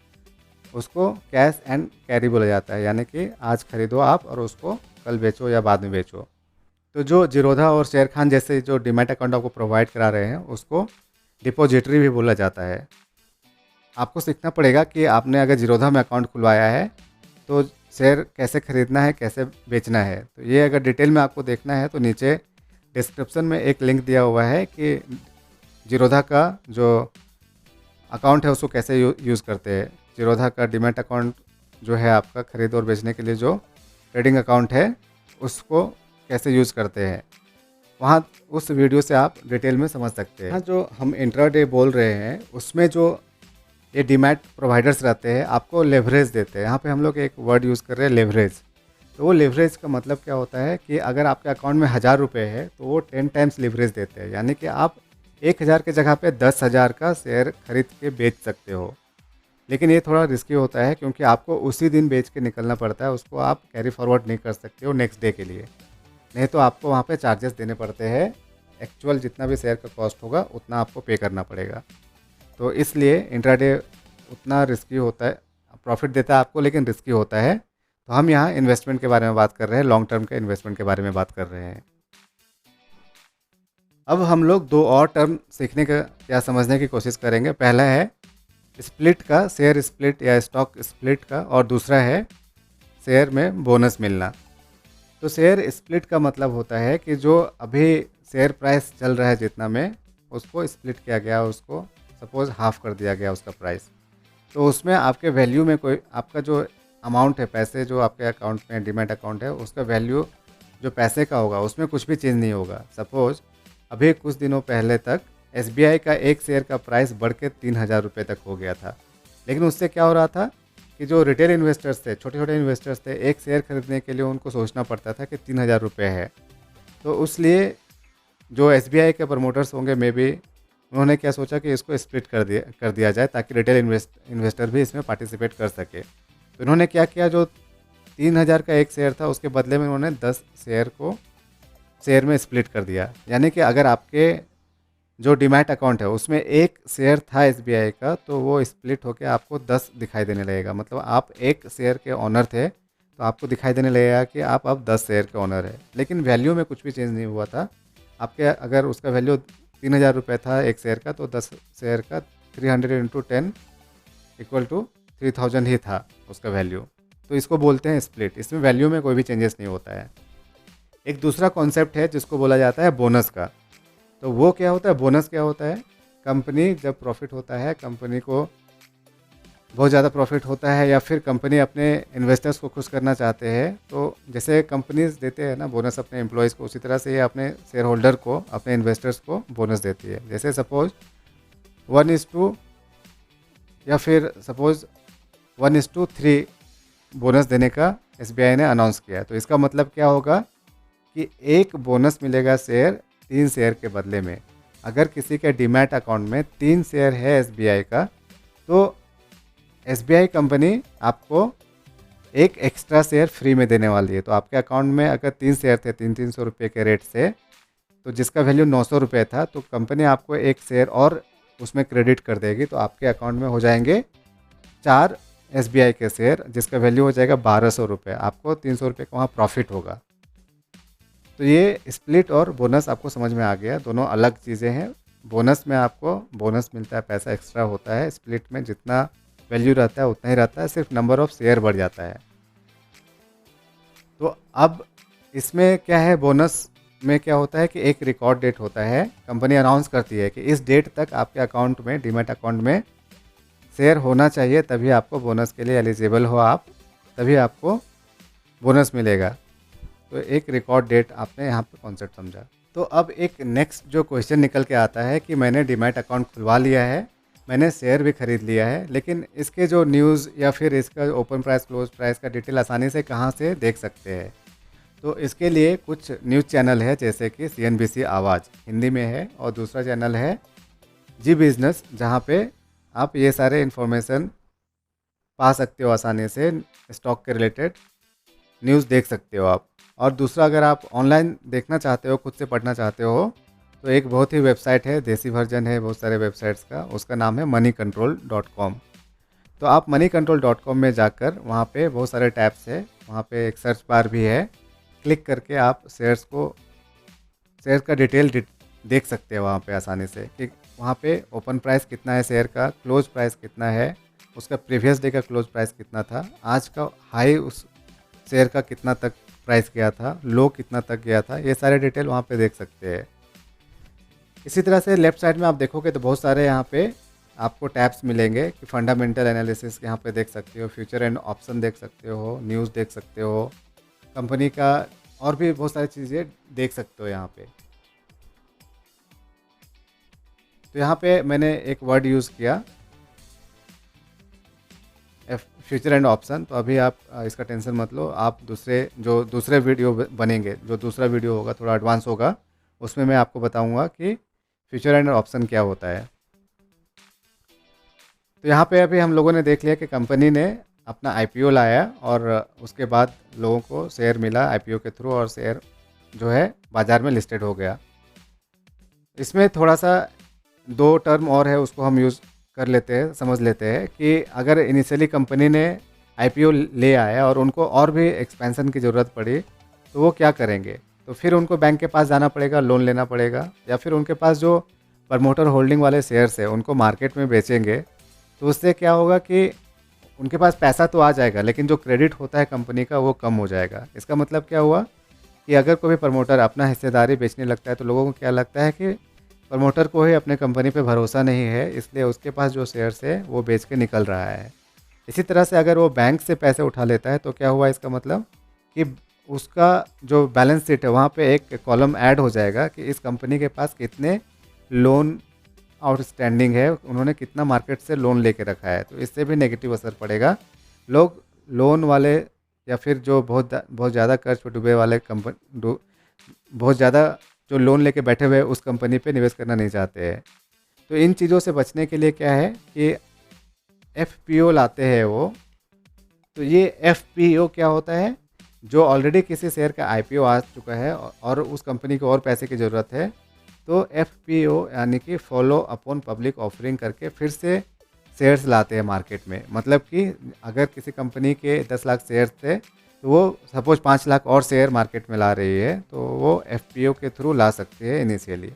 उसको कैश एंड कैरी बोला जाता है, यानी कि आज खरीदो आप और उसको कल बेचो या बाद में बेचो। तो जो जीरोधा और शेर खान जैसे जो डीमैट अकाउंट आपको प्रोवाइड करा रहे हैं, उसको डिपॉजिटरी भी बोला जाता है। आपको सीखना पड़ेगा कि आपने अगर जीरोधा में अकाउंट खुलवाया है तो शेयर कैसे खरीदना है, कैसे बेचना है। तो ये अगर डिटेल में आपको देखना है तो नीचे डिस्क्रिप्शन में एक लिंक दिया हुआ है कि जीरोधा का जो अकाउंट है उसको कैसे यूज़ करते हैं। जीरोधा का डीमैट अकाउंट जो है आपका खरीद और बेचने के लिए जो ट्रेडिंग अकाउंट है, उसको कैसे यूज़ करते हैं, वहाँ उस वीडियो से आप डिटेल में समझ सकते हैं। हाँ, जो हम इंट्राडे बोल रहे हैं उसमें जो ये डीमैट प्रोवाइडर्स रहते हैं आपको लेवरेज देते हैं। यहाँ पे हम लोग एक वर्ड यूज़ कर रहे हैं, लेवरेज। तो वो लेवरेज का मतलब क्या होता है कि अगर आपके अकाउंट में 1,000 रुपये है तो वो 10 टाइम्स लेवरेज देते हैं, यानी कि आप 1,000 के जगह पे 10,000 का शेयर खरीद के बेच सकते हो। लेकिन ये थोड़ा रिस्की होता है, क्योंकि आपको उसी दिन बेच के निकलना पड़ता है, उसको आप कैरी फॉरवर्ड नहीं कर सकते हो नेक्स्ट डे के लिए, नहीं तो आपको वहाँ पे चार्जेस देने पड़ते हैं एक्चुअल जितना भी शेयर का कॉस्ट होगा उतना आपको पे करना पड़ेगा। तो इसलिए इंट्राडे उतना रिस्की होता है, प्रॉफिट देता है आपको लेकिन रिस्की होता है। तो हम यहाँ इन्वेस्टमेंट के बारे में बात कर रहे हैं, लॉन्ग टर्म के इन्वेस्टमेंट के बारे में बात कर रहे हैं। अब हम लोग दो और टर्म सीखने का या समझने की कोशिश करेंगे। पहला है स्प्लिट का, शेयर स्प्लिट या स्टॉक स्प्लिट का, और दूसरा है शेयर में बोनस मिलना। तो शेयर स्प्लिट का मतलब होता है कि जो अभी शेयर प्राइस चल रहा है जितना में, उसको स्प्लिट किया गया, उसको सपोज़ हाफ कर दिया गया उसका प्राइस। तो उसमें आपके वैल्यू में कोई आपका जो अमाउंट है, पैसे जो आपके अकाउंट में डीमैट अकाउंट है, उसका वैल्यू जो पैसे का होगा उसमें कुछ भी चेंज नहीं होगा। सपोज़ अभी कुछ दिनों पहले तक SBI का एक शेयर का प्राइस बढ़ के 3,000 रुपये तक हो गया था। लेकिन उससे क्या हो रहा था कि जो रिटेल इन्वेस्टर्स थे, छोटे छोटे इन्वेस्टर्स थे, एक शेयर खरीदने के लिए उनको सोचना पड़ता था कि 3,000 रुपये है। तो इसलिए जो SBI के प्रमोटर्स होंगे मे बी, उन्होंने क्या सोचा कि इसको स्प्लिट कर दिया जाए ताकि रिटेल इन्वेस्टर भी इसमें पार्टिसिपेट कर सके। तो इन्होंने क्या किया, जो 3,000 का एक शेयर था उसके बदले में उन्होंने 10 शेयर को शेयर में स्प्लिट कर दिया। यानी कि अगर आपके जो डीमैट अकाउंट है उसमें एक शेयर था SBI का, तो वो स्प्लिट होकर आपको 10 दिखाई देने लगेगा। मतलब आप एक शेयर के ऑनर थे तो आपको दिखाई देने लगेगा कि आप अब 10 शेयर के ऑनर है। लेकिन वैल्यू में कुछ भी चेंज नहीं हुआ था। आपके अगर उसका वैल्यू 3,000 रुपये था एक शेयर का, तो 10 शेयर का 300 इंटू 10 इक्वल टू 3,000 ही था उसका वैल्यू। तो इसको बोलते हैं स्प्लिट। इसमें वैल्यू में कोई भी चेंजेस नहीं होता है। एक दूसरा कॉन्सेप्ट है जिसको बोला जाता है बोनस का। तो वो क्या होता है, बोनस क्या होता है, कंपनी जब प्रॉफिट होता है, कंपनी को बहुत ज़्यादा प्रॉफिट होता है या फिर कंपनी अपने इन्वेस्टर्स को खुश करना चाहते हैं, तो जैसे कंपनीज देते हैं ना बोनस अपने एम्प्लॉयज़ को, उसी तरह से ये अपने शेयर होल्डर को, अपने इन्वेस्टर्स को बोनस देती है। जैसे सपोज 1:2 या फिर सपोज 1:3 बोनस देने का SBI ने अनाउंस किया। तो इसका मतलब क्या होगा कि एक बोनस मिलेगा शेयर 3 शेयर के बदले में। अगर किसी के डीमैट अकाउंट में 3 शेयर है SBI का, तो SBI कंपनी आपको एक एक्स्ट्रा शेयर फ्री में देने वाली है। तो आपके अकाउंट में अगर 3 शेयर थे 300 रुपये के रेट से, तो जिसका वैल्यू 900 रुपये था, तो कंपनी आपको एक शेयर और उसमें क्रेडिट कर देगी। तो आपके अकाउंट में हो जाएंगे 4 SBI के शेयर, जिसका वैल्यू हो जाएगा 1,200 रुपये। आपको 300 रुपये का वहाँ प्रॉफिट होगा। तो ये स्प्लिट और बोनस आपको समझ में आ गया, दोनों अलग चीज़ें हैं। बोनस में आपको बोनस मिलता है, पैसा एक्स्ट्रा होता है। स्प्लिट में जितना वैल्यू रहता है उतना ही रहता है, सिर्फ नंबर ऑफ शेयर बढ़ जाता है। तो अब इसमें क्या है, बोनस में क्या होता है कि एक रिकॉर्ड डेट होता है। कंपनी अनाउंस करती है कि इस डेट तक आपके अकाउंट में, डीमैट अकाउंट में शेयर होना चाहिए, तभी आपको बोनस के लिए एलिजिबल हो आप, तभी आपको बोनस मिलेगा। तो एक रिकॉर्ड डेट आपने यहाँ पे कॉन्सेप्ट समझा। तो अब एक नेक्स्ट जो क्वेश्चन निकल के आता है कि मैंने डीमैट अकाउंट खुलवा लिया है, मैंने शेयर भी खरीद लिया है, लेकिन इसके जो न्यूज़ या फिर इसका ओपन प्राइस, क्लोज प्राइस का डिटेल आसानी से कहाँ से देख सकते हैं। तो इसके लिए कुछ न्यूज़ चैनल है, जैसे कि CNBC आवाज़ हिंदी में है, और दूसरा चैनल है जी बिज़नेस, जहाँ पे आप ये सारे इन्फॉर्मेशन पा सकते हो आसानी से, स्टॉक के रिलेटेड न्यूज़ देख सकते हो आप। और दूसरा, अगर आप ऑनलाइन देखना चाहते हो, खुद से पढ़ना चाहते हो, तो एक बहुत ही वेबसाइट है, देसी वर्जन है बहुत सारे वेबसाइट्स का, उसका नाम है moneycontrol.com। तो आप moneycontrol.com में जाकर वहाँ पे बहुत सारे टैब्स है, वहाँ पे एक सर्च बार भी है, क्लिक करके आप शेयर्स का डिटेल देख सकते हैं वहाँ पे आसानी से, कि वहाँ पे ओपन प्राइस कितना है शेयर का, क्लोज प्राइस कितना है, उसका प्रीवियस डे का क्लोज प्राइस कितना था, आज का हाई उस शेयर का कितना तक प्राइस गया था, लो कितना तक गया था, ये सारे डिटेल वहाँ पे देख सकते हैं। इसी तरह से लेफ्ट साइड में आप देखोगे तो बहुत सारे यहाँ पे आपको टैब्स मिलेंगे कि फंडामेंटल एनालिसिस यहाँ पे देख सकते हो, फ्यूचर एंड ऑप्शन देख सकते हो, न्यूज़ देख सकते हो, कंपनी का और भी बहुत सारी चीज़ें देख सकते हो यहाँ पे। तो यहाँ पे मैंने एक वर्ड यूज़ किया, फ्यूचर एंड ऑप्शन। तो अभी आप इसका टेंशन मत लो, आप दूसरे वीडियो बनेंगे, जो दूसरा वीडियो होगा थोड़ा एडवांस होगा, उसमें मैं आपको बताऊंगा कि फ्यूचर एंड ऑप्शन क्या होता है। तो यहाँ पे अभी हम लोगों ने देख लिया कि कंपनी ने अपना IPO लाया और उसके बाद लोगों को शेयर मिला IPO के थ्रू, और शेयर जो है बाज़ार में लिस्टेड हो गया। इसमें थोड़ा सा दो टर्म और है, उसको हम यूज़ कर लेते हैं, समझ लेते हैं कि अगर इनिशियली कंपनी ने आईपीओ ले आया और उनको और भी एक्सपेंशन की ज़रूरत पड़ी तो वो क्या करेंगे। तो फिर उनको बैंक के पास जाना पड़ेगा, लोन लेना पड़ेगा, या फिर उनके पास जो प्रमोटर होल्डिंग वाले शेयर्स है उनको मार्केट में बेचेंगे। तो उससे क्या होगा कि उनके पास पैसा तो आ जाएगा लेकिन जो क्रेडिट होता है कंपनी का वो कम हो जाएगा। इसका मतलब क्या हुआ कि अगर कोई भी प्रमोटर अपना हिस्सेदारी बेचने लगता है तो लोगों को क्या लगता है कि प्रमोटर को ही अपने कंपनी पे भरोसा नहीं है, इसलिए उसके पास जो शेयर्स है वो बेच के निकल रहा है। इसी तरह से अगर वो बैंक से पैसे उठा लेता है तो क्या हुआ, इसका मतलब कि उसका जो बैलेंस शीट है वहाँ पे एक कॉलम ऐड हो जाएगा कि इस कंपनी के पास कितने लोन आउटस्टैंडिंग है, उन्होंने कितना मार्केट से लोन लेके रखा है। तो इससे भी नेगेटिव असर पड़ेगा। लोग लोन वाले या फिर जो बहुत ज़्यादा कर्ज पे डूबे वाले बहुत ज़्यादा जो लोन लेके बैठे हुए उस कंपनी पे निवेश करना नहीं चाहते हैं। तो इन चीज़ों से बचने के लिए क्या है कि एफपीओ लाते हैं वो। तो ये एफपीओ क्या होता है, जो ऑलरेडी किसी शेयर का आईपीओ आ चुका है और उस कंपनी को और पैसे की ज़रूरत है, तो एफपीओ यानी कि फॉलो अपॉन पब्लिक ऑफरिंग करके फिर से शेयर्स लाते हैं मार्केट में। मतलब कि अगर किसी कंपनी के 10 लाख शेयर्स थे तो वो सपोज 5 लाख और शेयर मार्केट में ला रही है, तो वो एफपीओ के थ्रू ला सकती है इनिशियली।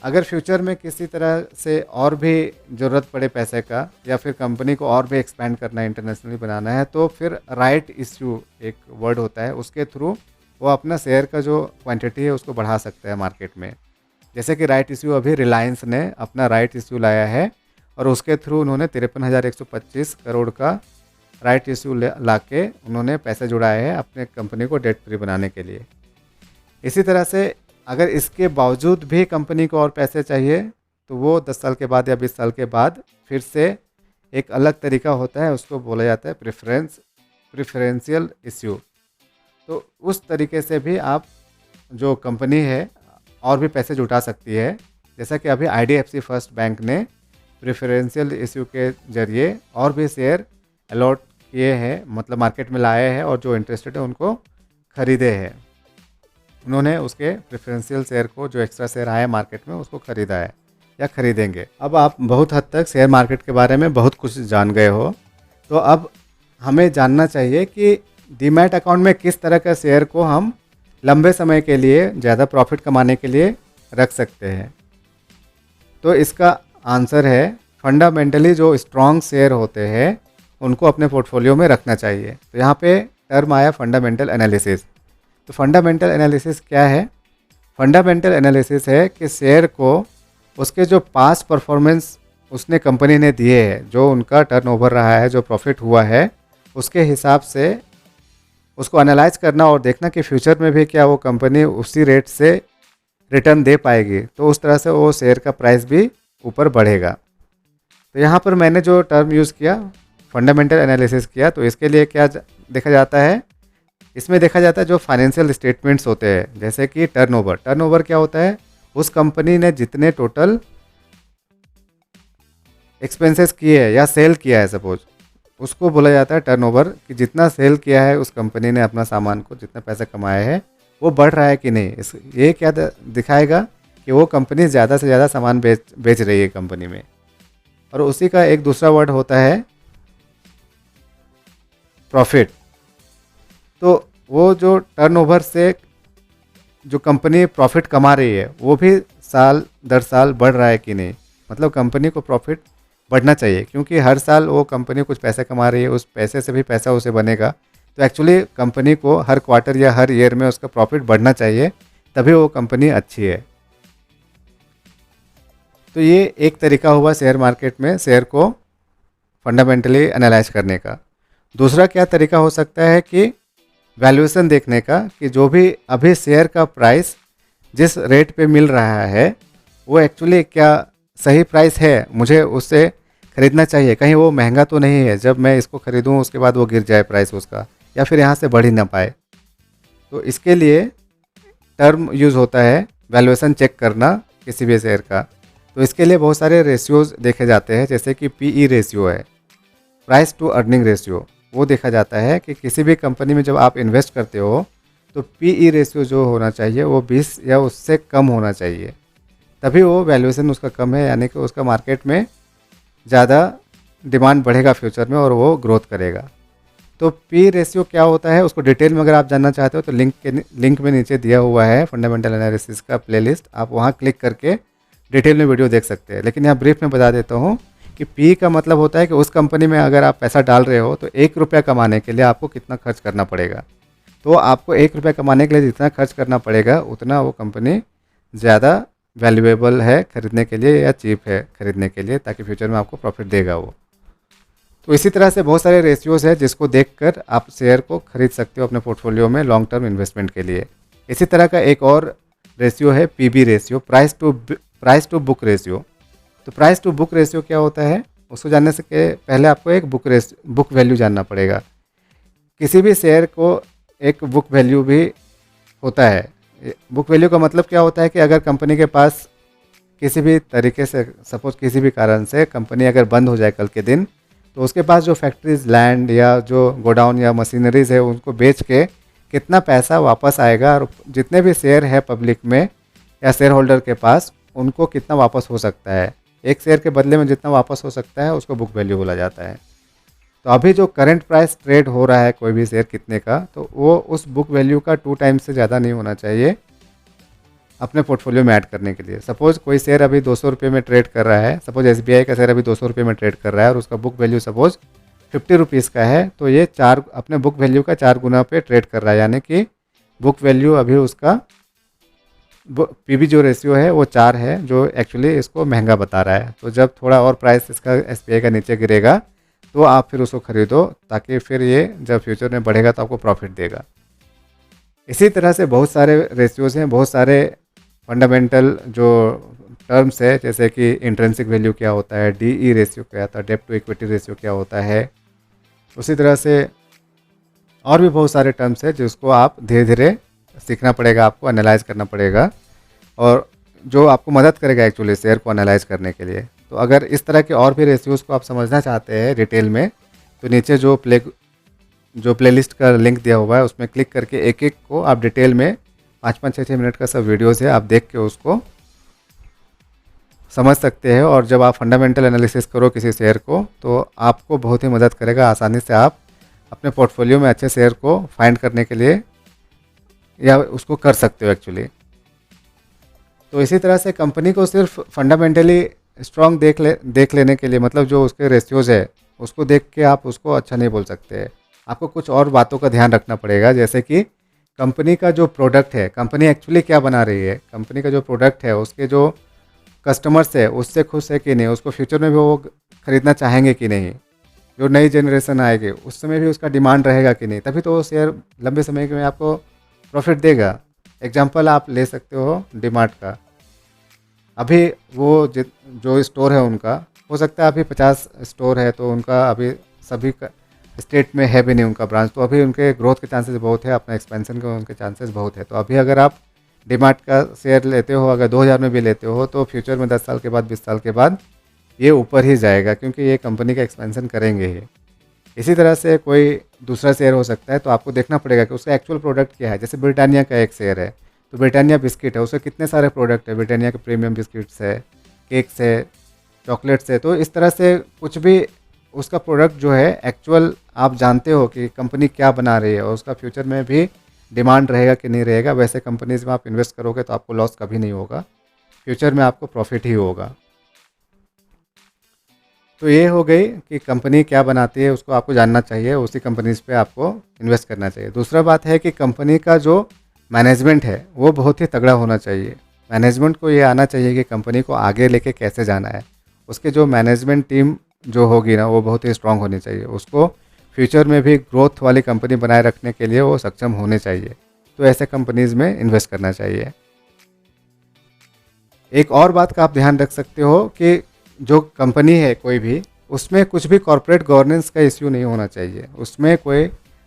अगर फ्यूचर में किसी तरह से और भी ज़रूरत पड़े पैसे का या फिर कंपनी को और भी एक्सपेंड करना है, इंटरनेशनली बनाना है, तो फिर राइट इश्यू एक वर्ड होता है, उसके थ्रू वो अपना शेयर का जो क्वांटिटी है उसको बढ़ा सकता है मार्केट में। जैसे कि राइट इश्यू अभी रिलायंस ने अपना राइट इश्यू लाया है और उसके थ्रू उन्होंने 53,125 करोड़ का राइट इश्यू ला के उन्होंने पैसे जुड़ाए हैं अपने कंपनी को डेट फ्री बनाने के लिए। इसी तरह से अगर इसके बावजूद भी कंपनी को और पैसे चाहिए तो वो 10 साल के बाद या 20 साल के बाद फिर से एक अलग तरीका होता है, उसको बोला जाता है प्रेफरेंशियल इश्यू। तो उस तरीके से भी आप जो कंपनी है और भी पैसे जुटा सकती है। जैसा कि अभी आईडीएफसी फर्स्ट बैंक ने प्रेफरेंशियल इश्यू के जरिए और भी शेयर अलॉट किए हैं, मतलब मार्केट में लाए हैं, और जो इंटरेस्टेड है उनको खरीदे हैं। उन्होंने उसके प्रेफरेंशियल शेयर को, जो एक्स्ट्रा शेयर आए मार्केट में, उसको खरीदा है या खरीदेंगे। अब आप बहुत हद तक शेयर मार्केट के बारे में बहुत कुछ जान गए हो, तो अब हमें जानना चाहिए कि डीमैट अकाउंट में किस तरह का शेयर को हम लंबे समय के लिए ज़्यादा प्रॉफिट कमाने के लिए रख सकते हैं। तो इसका आंसर है फंडामेंटली जो स्ट्रॉन्ग शेयर होते हैं उनको अपने पोर्टफोलियो में रखना चाहिए। तो यहाँ पे टर्म आया फंडामेंटल एनालिसिस। तो फंडामेंटल एनालिसिस क्या है? फंडामेंटल एनालिसिस है कि शेयर को उसके जो पास्ट परफॉर्मेंस उसने कंपनी ने दिए है, जो उनका टर्नओवर रहा है, जो प्रॉफिट हुआ है, उसके हिसाब से उसको एनालाइज करना और देखना कि फ्यूचर में भी क्या वो कंपनी उसी रेट से रिटर्न दे पाएगी। तो उस तरह से वो शेयर का प्राइस भी ऊपर बढ़ेगा। तो यहाँ पर मैंने जो टर्म यूज़ किया, फंडामेंटल एनालिसिस किया, तो इसके लिए क्या देखा जाता है, इसमें देखा जाता है जो फाइनेंशियल स्टेटमेंट्स होते हैं, जैसे कि टर्नओवर। टर्नओवर क्या होता है? उस कंपनी ने जितने टोटल एक्सपेंसेस किए हैं या सेल किया है, सपोज, उसको बोला जाता है टर्नओवर, कि जितना सेल किया है उस कंपनी ने अपना सामान को, जितना पैसा कमाया है वो बढ़ रहा है कि नहीं। ये क्या दिखाएगा कि वो कंपनी ज़्यादा से ज़्यादा सामान बेच रही है कंपनी में। और उसी का एक दूसरा वर्ड होता है प्रॉफिट। तो वो जो टर्नओवर से जो कंपनी प्रॉफिट कमा रही है वो भी साल दर साल बढ़ रहा है कि नहीं। मतलब कंपनी को प्रॉफिट बढ़ना चाहिए, क्योंकि हर साल वो कंपनी कुछ पैसे कमा रही है, उस पैसे से भी पैसा उसे बनेगा। तो एक्चुअली कंपनी को हर क्वार्टर या हर ईयर में उसका प्रॉफिट बढ़ना चाहिए, तभी वो कंपनी अच्छी है। तो ये एक तरीका हुआ शेयर मार्केट में शेयर को फंडामेंटली एनालाइज करने का। दूसरा क्या तरीका हो सकता है कि वैल्यूएशन देखने का, कि जो भी अभी शेयर का प्राइस जिस रेट पे मिल रहा है वो एक्चुअली क्या सही प्राइस है, मुझे उससे ख़रीदना चाहिए, कहीं वो महंगा तो नहीं है, जब मैं इसको ख़रीदूँ उसके बाद वो गिर जाए प्राइस उसका, या फिर यहाँ से बढ़ ही ना पाए। तो इसके लिए टर्म यूज़ होता है वैल्यूएशन चेक करना किसी भी शेयर का। तो इसके लिए बहुत सारे रेशियोज़ देखे जाते हैं, जैसे कि पीई रेशियो है, प्राइस टू अर्निंग रेशियो। वो देखा जाता है कि किसी भी कंपनी में जब आप इन्वेस्ट करते हो तो पीई रेशियो जो होना चाहिए वो 20 या उससे कम होना चाहिए, तभी वो वैल्यूएशन उसका कम है, यानी कि उसका मार्केट में ज़्यादा डिमांड बढ़ेगा फ्यूचर में और वो ग्रोथ करेगा। तो पी रेशियो क्या होता है उसको डिटेल में अगर आप जानना चाहते हो तो लिंक में नीचे दिया हुआ है फंडामेंटल एनालिसिस का प्लेलिस्ट, आप वहाँ क्लिक करके डिटेल में वीडियो देख सकते हैं। लेकिन यहाँ ब्रीफ में बता देता हूँ कि पी का मतलब होता है कि उस कंपनी में अगर आप पैसा डाल रहे हो तो 1 रुपया कमाने के लिए आपको कितना खर्च करना पड़ेगा। तो आपको 1 रुपया कमाने के लिए जितना खर्च करना पड़ेगा उतना वो कंपनी ज़्यादा वैल्यूएबल है खरीदने के लिए या चीप है खरीदने के लिए, ताकि फ्यूचर में आपको प्रॉफिट देगा वो। तो इसी तरह से बहुत सारे रेशियोज़ है जिसको देखकर आप शेयर को खरीद सकते हो अपने पोर्टफोलियो में लॉन्ग टर्म इन्वेस्टमेंट के लिए। इसी तरह का एक और रेशियो है PB ratio, price to book ratio. तो प्राइस टू बुक रेशियो क्या होता है उसको जानने से पहले आपको एक बुक वैल्यू जानना पड़ेगा। किसी भी शेयर को एक बुक वैल्यू भी होता है। बुक वैल्यू का मतलब क्या होता है कि अगर कंपनी के पास किसी भी तरीके से, सपोज किसी भी कारण से कंपनी अगर बंद हो जाए कल के दिन, तो उसके पास जो फैक्ट्रीज, लैंड या जो गोडाउन या मशीनरीज है उनको बेच के कितना पैसा वापस आएगा, और जितने भी शेयर है पब्लिक में या शेयर होल्डर के पास उनको कितना वापस हो सकता है, एक शेयर के बदले में जितना वापस हो सकता है उसको बुक वैल्यू बोला जाता है। तो अभी जो करंट प्राइस ट्रेड हो रहा है कोई भी शेयर कितने का, तो वो उस बुक वैल्यू का 2 टाइम्स से ज़्यादा नहीं होना चाहिए अपने पोर्टफोलियो में ऐड करने के लिए। सपोज कोई शेयर अभी 200 रुपये में ट्रेड कर रहा है, सपोज एसबीआई का शेयर अभी 200 रुपये में ट्रेड कर रहा है और उसका बुक वैल्यू सपोज 50 रुपीज़ का है, तो ये अपने बुक वैल्यू का 4 गुना पे ट्रेड कर रहा है, यानी कि बुक वैल्यू अभी उसका पीबी जो रेशियो है वो 4 है, जो एक्चुअली इसको महंगा बता रहा है। तो जब थोड़ा और प्राइस इसका एसबीआई का नीचे गिरेगा तो आप फिर उसको खरीदो, ताकि फिर ये जब फ्यूचर में बढ़ेगा तो आपको प्रॉफिट देगा। इसी तरह से बहुत सारे रेशियोज़ हैं, बहुत सारे फंडामेंटल जो टर्म्स है, जैसे कि इंट्रिंसिक वैल्यू क्या होता है, डीई रेशियो क्या होता है, डेब्ट टू इक्विटी रेशियो क्या होता है। उसी तरह से और भी बहुत सारे टर्म्स है जिसको आप धीरे धीरे सीखना पड़ेगा, आपको एनालाइज करना पड़ेगा, और जो आपको मदद करेगा एक्चुअली शेयर को एनालाइज करने के लिए। तो अगर इस तरह के और भी रेशियोज़ को आप समझना चाहते हैं डिटेल में, तो नीचे जो प्लेलिस्ट का लिंक दिया हुआ है उसमें क्लिक करके एक एक को आप डिटेल में 5-5, 6-6 मिनट का सब वीडियोज़ है, आप देख के उसको समझ सकते हैं। और जब आप फंडामेंटल एनालिसिस करो किसी शेयर को तो आपको बहुत ही मदद करेगा, आसानी से आप अपने पोर्टफोलियो में अच्छे शेयर को फाइंड करने के लिए या उसको कर सकते हो एक्चुअली। तो इसी तरह से कंपनी को सिर्फ फंडामेंटली स्ट्रॉन्ग देख लेने के लिए, मतलब जो उसके रेशियोज़ है उसको देख के आप उसको अच्छा नहीं बोल सकते। आपको कुछ और बातों का ध्यान रखना पड़ेगा, जैसे कि कंपनी का जो प्रोडक्ट है, कंपनी एक्चुअली क्या बना रही है, कंपनी का जो प्रोडक्ट है उसके जो कस्टमर्स है उससे खुश है कि नहीं, उसको फ्यूचर में भी वो खरीदना चाहेंगे कि नहीं, जो नई जनरेशन आएगी उस समय भी उसका डिमांड रहेगा कि नहीं, तभी तो वो शेयर लंबे समय में आपको प्रॉफिट देगा। एग्जांपल आप ले सकते हो डीमार्ट का। अभी वो जो स्टोर है उनका, हो सकता है अभी 50 स्टोर है, तो उनका अभी सभी स्टेट में है भी नहीं उनका ब्रांच, तो अभी उनके ग्रोथ के चांसेस बहुत है, अपना एक्सपेंशन के उनके चांसेस बहुत है। तो अभी अगर आप डीमार्ट का शेयर लेते हो, अगर 2000 में भी लेते हो, तो फ्यूचर में 10 साल के बाद, 20 साल के बाद ये ऊपर ही जाएगा, क्योंकि ये कंपनी का एक्सपेंशन करेंगे ही। इसी तरह से कोई दूसरा शेयर हो सकता है, तो आपको देखना पड़ेगा कि उसका एक्चुअल प्रोडक्ट क्या है। जैसे ब्रिटानिया का एक शेयर है, तो ब्रिटानिया बिस्किट है, उसके कितने सारे प्रोडक्ट है, ब्रिटानिया के प्रीमियम बिस्किट्स है, केक्स है, चॉकलेट्स है। तो इस तरह से कुछ भी उसका प्रोडक्ट जो है एक्चुअल आप जानते हो कि कंपनी क्या बना रही है और उसका फ्यूचर में भी डिमांड रहेगा कि नहीं रहेगा। वैसे कंपनीज में आप इन्वेस्ट करोगे तो आपको लॉस कभी नहीं होगा, फ्यूचर में आपको प्रॉफिट ही होगा। तो ये हो गई कि कंपनी क्या बनाती है, उसको आपको जानना चाहिए, उसी कंपनीज पे आपको इन्वेस्ट करना चाहिए। दूसरा बात है कि कंपनी का जो मैनेजमेंट है वो बहुत ही तगड़ा होना चाहिए। मैनेजमेंट को ये आना चाहिए कि कंपनी को आगे लेके कैसे जाना है। उसके जो मैनेजमेंट टीम जो होगी ना वो बहुत ही स्ट्रांग होनी चाहिए। उसको फ्यूचर में भी ग्रोथ वाली कंपनी बनाए रखने के लिए वो सक्षम होने चाहिए। तो ऐसे कंपनीज में इन्वेस्ट करना चाहिए। एक और बात का आप ध्यान रख सकते हो कि जो कंपनी है कोई भी, उसमें कुछ भी कॉर्पोरेट गवर्नेंस का इश्यू नहीं होना चाहिए। उसमें कोई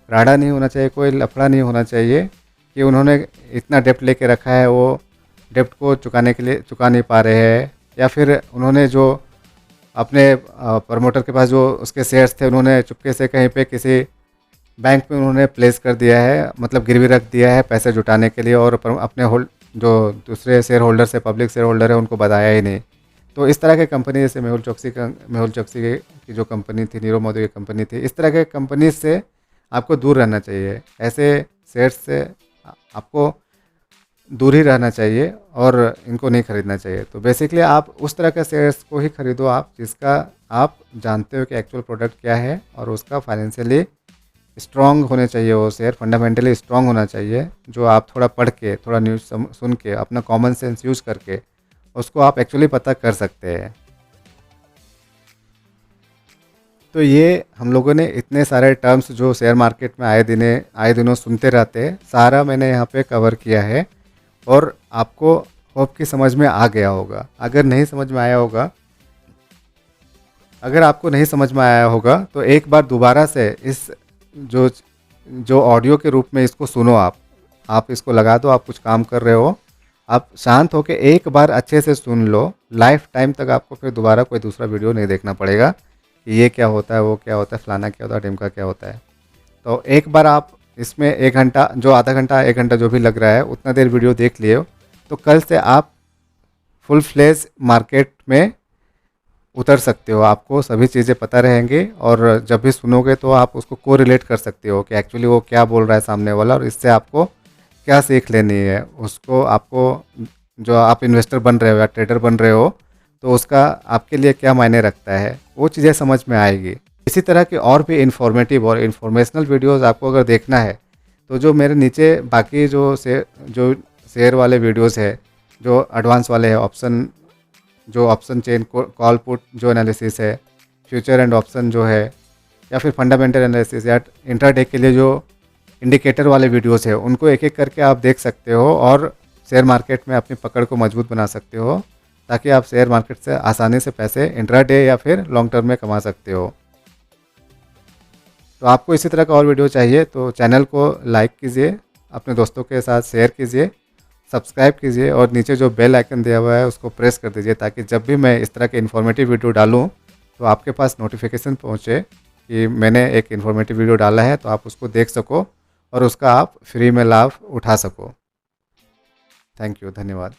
राड़ा नहीं होना चाहिए, कोई लफड़ा नहीं होना चाहिए कि उन्होंने इतना डेप्ट लेके रखा है, वो डेप्ट को चुकाने के लिए चुका नहीं पा रहे हैं, या फिर उन्होंने जो अपने प्रमोटर के पास जो उसके शेयर्स थे उन्होंने चुपके से कहीं पे किसी बैंक में उन्होंने प्लेस कर दिया है, मतलब गिरवी रख दिया है पैसे जुटाने के लिए, और अपने होल्ड जो दूसरे शेयर होल्डर से पब्लिक शेयर होल्डर है उनको बताया ही नहीं। तो इस तरह के कंपनी, जैसे मेहुल चोकसी की जो कंपनी थी, नीरव मोदी की कंपनी थी, इस तरह के कंपनी से आपको दूर रहना चाहिए। ऐसे शेयर्स से आपको दूर ही रहना चाहिए और इनको नहीं खरीदना चाहिए। तो बेसिकली आप उस तरह के शेयर्स को ही खरीदो आप जिसका आप जानते हो कि एक्चुअल प्रोडक्ट क्या है, और उसका फाइनेंशियली स्ट्रॉन्ग होने चाहिए, वो शेयर फंडामेंटली स्ट्रॉन्ग होना चाहिए, जो आप थोड़ा पढ़ के, थोड़ा न्यूज़ सुन के, अपना कॉमन सेंस यूज़ करके उसको आप एक्चुअली पता कर सकते हैं। तो ये हम लोगों ने इतने सारे टर्म्स जो शेयर मार्केट में आए दिनों सुनते रहते हैं, सारा मैंने यहाँ पे कवर किया है, और आपको होप कि समझ में आ गया होगा। अगर आपको नहीं समझ में आया होगा तो एक बार दोबारा से इस जो जो ऑडियो के रूप में इसको सुनो। आप इसको लगा दो, आप कुछ काम कर रहे हो, आप शांत होकर एक बार अच्छे से सुन लो। लाइफ टाइम तक आपको फिर दोबारा कोई दूसरा वीडियो नहीं देखना पड़ेगा कि ये क्या होता है, वो क्या होता है, फलाना क्या होता है, ढिमका क्या होता है। तो एक बार आप इसमें 1 घंटा, जो आधा घंटा 1 घंटा जो भी लग रहा है, उतना देर वीडियो देख लिए, तो कल से आप फुल फ्लेज मार्केट में उतर सकते हो। आपको सभी चीज़ें पता रहेंगी, और जब भी सुनोगे तो आप उसको को रिलेट कर सकते हो कि एक्चुअली वो क्या बोल रहा है सामने वाला, और इससे आपको क्या सीख लेनी है। उसको आपको, जो आप इन्वेस्टर बन रहे हो या ट्रेडर बन रहे हो, तो उसका आपके लिए क्या मायने रखता है, वो चीज़ें समझ में आएगी। इसी तरह की और भी इन्फॉर्मेटिव और इन्फॉर्मेशनल वीडियोस आपको अगर देखना है, तो जो मेरे नीचे बाकी जो शेयर वाले वीडियोस है, जो एडवांस वाले हैं, ऑप्शन चेन कॉल पुट जो एनालिसिस है, फ्यूचर एंड ऑप्शन जो है, या फिर फंडामेंटल एनालिसिस, या इंट्राडे के लिए जो इंडिकेटर वाले वीडियोस है, उनको एक एक करके आप देख सकते हो, और शेयर मार्केट में अपनी पकड़ को मजबूत बना सकते हो, ताकि आप शेयर मार्केट से आसानी से पैसे इंट्राडे या फिर लॉन्ग टर्म में कमा सकते हो। तो आपको इसी तरह का और वीडियो चाहिए तो चैनल को लाइक कीजिए, अपने दोस्तों के साथ शेयर कीजिए, सब्सक्राइब कीजिए, और नीचे जो बेल आइकन दिया हुआ है उसको प्रेस कर दीजिए, ताकि जब भी मैं इस तरह के इन्फॉर्मेटिव वीडियो डालूं तो आपके पास नोटिफिकेशन पहुंचे कि मैंने एक इन्फॉर्मेटिव वीडियो डाला है, तो आप उसको देख सको और उसका आप फ्री में लाभ उठा सको। थैंक यू, धन्यवाद।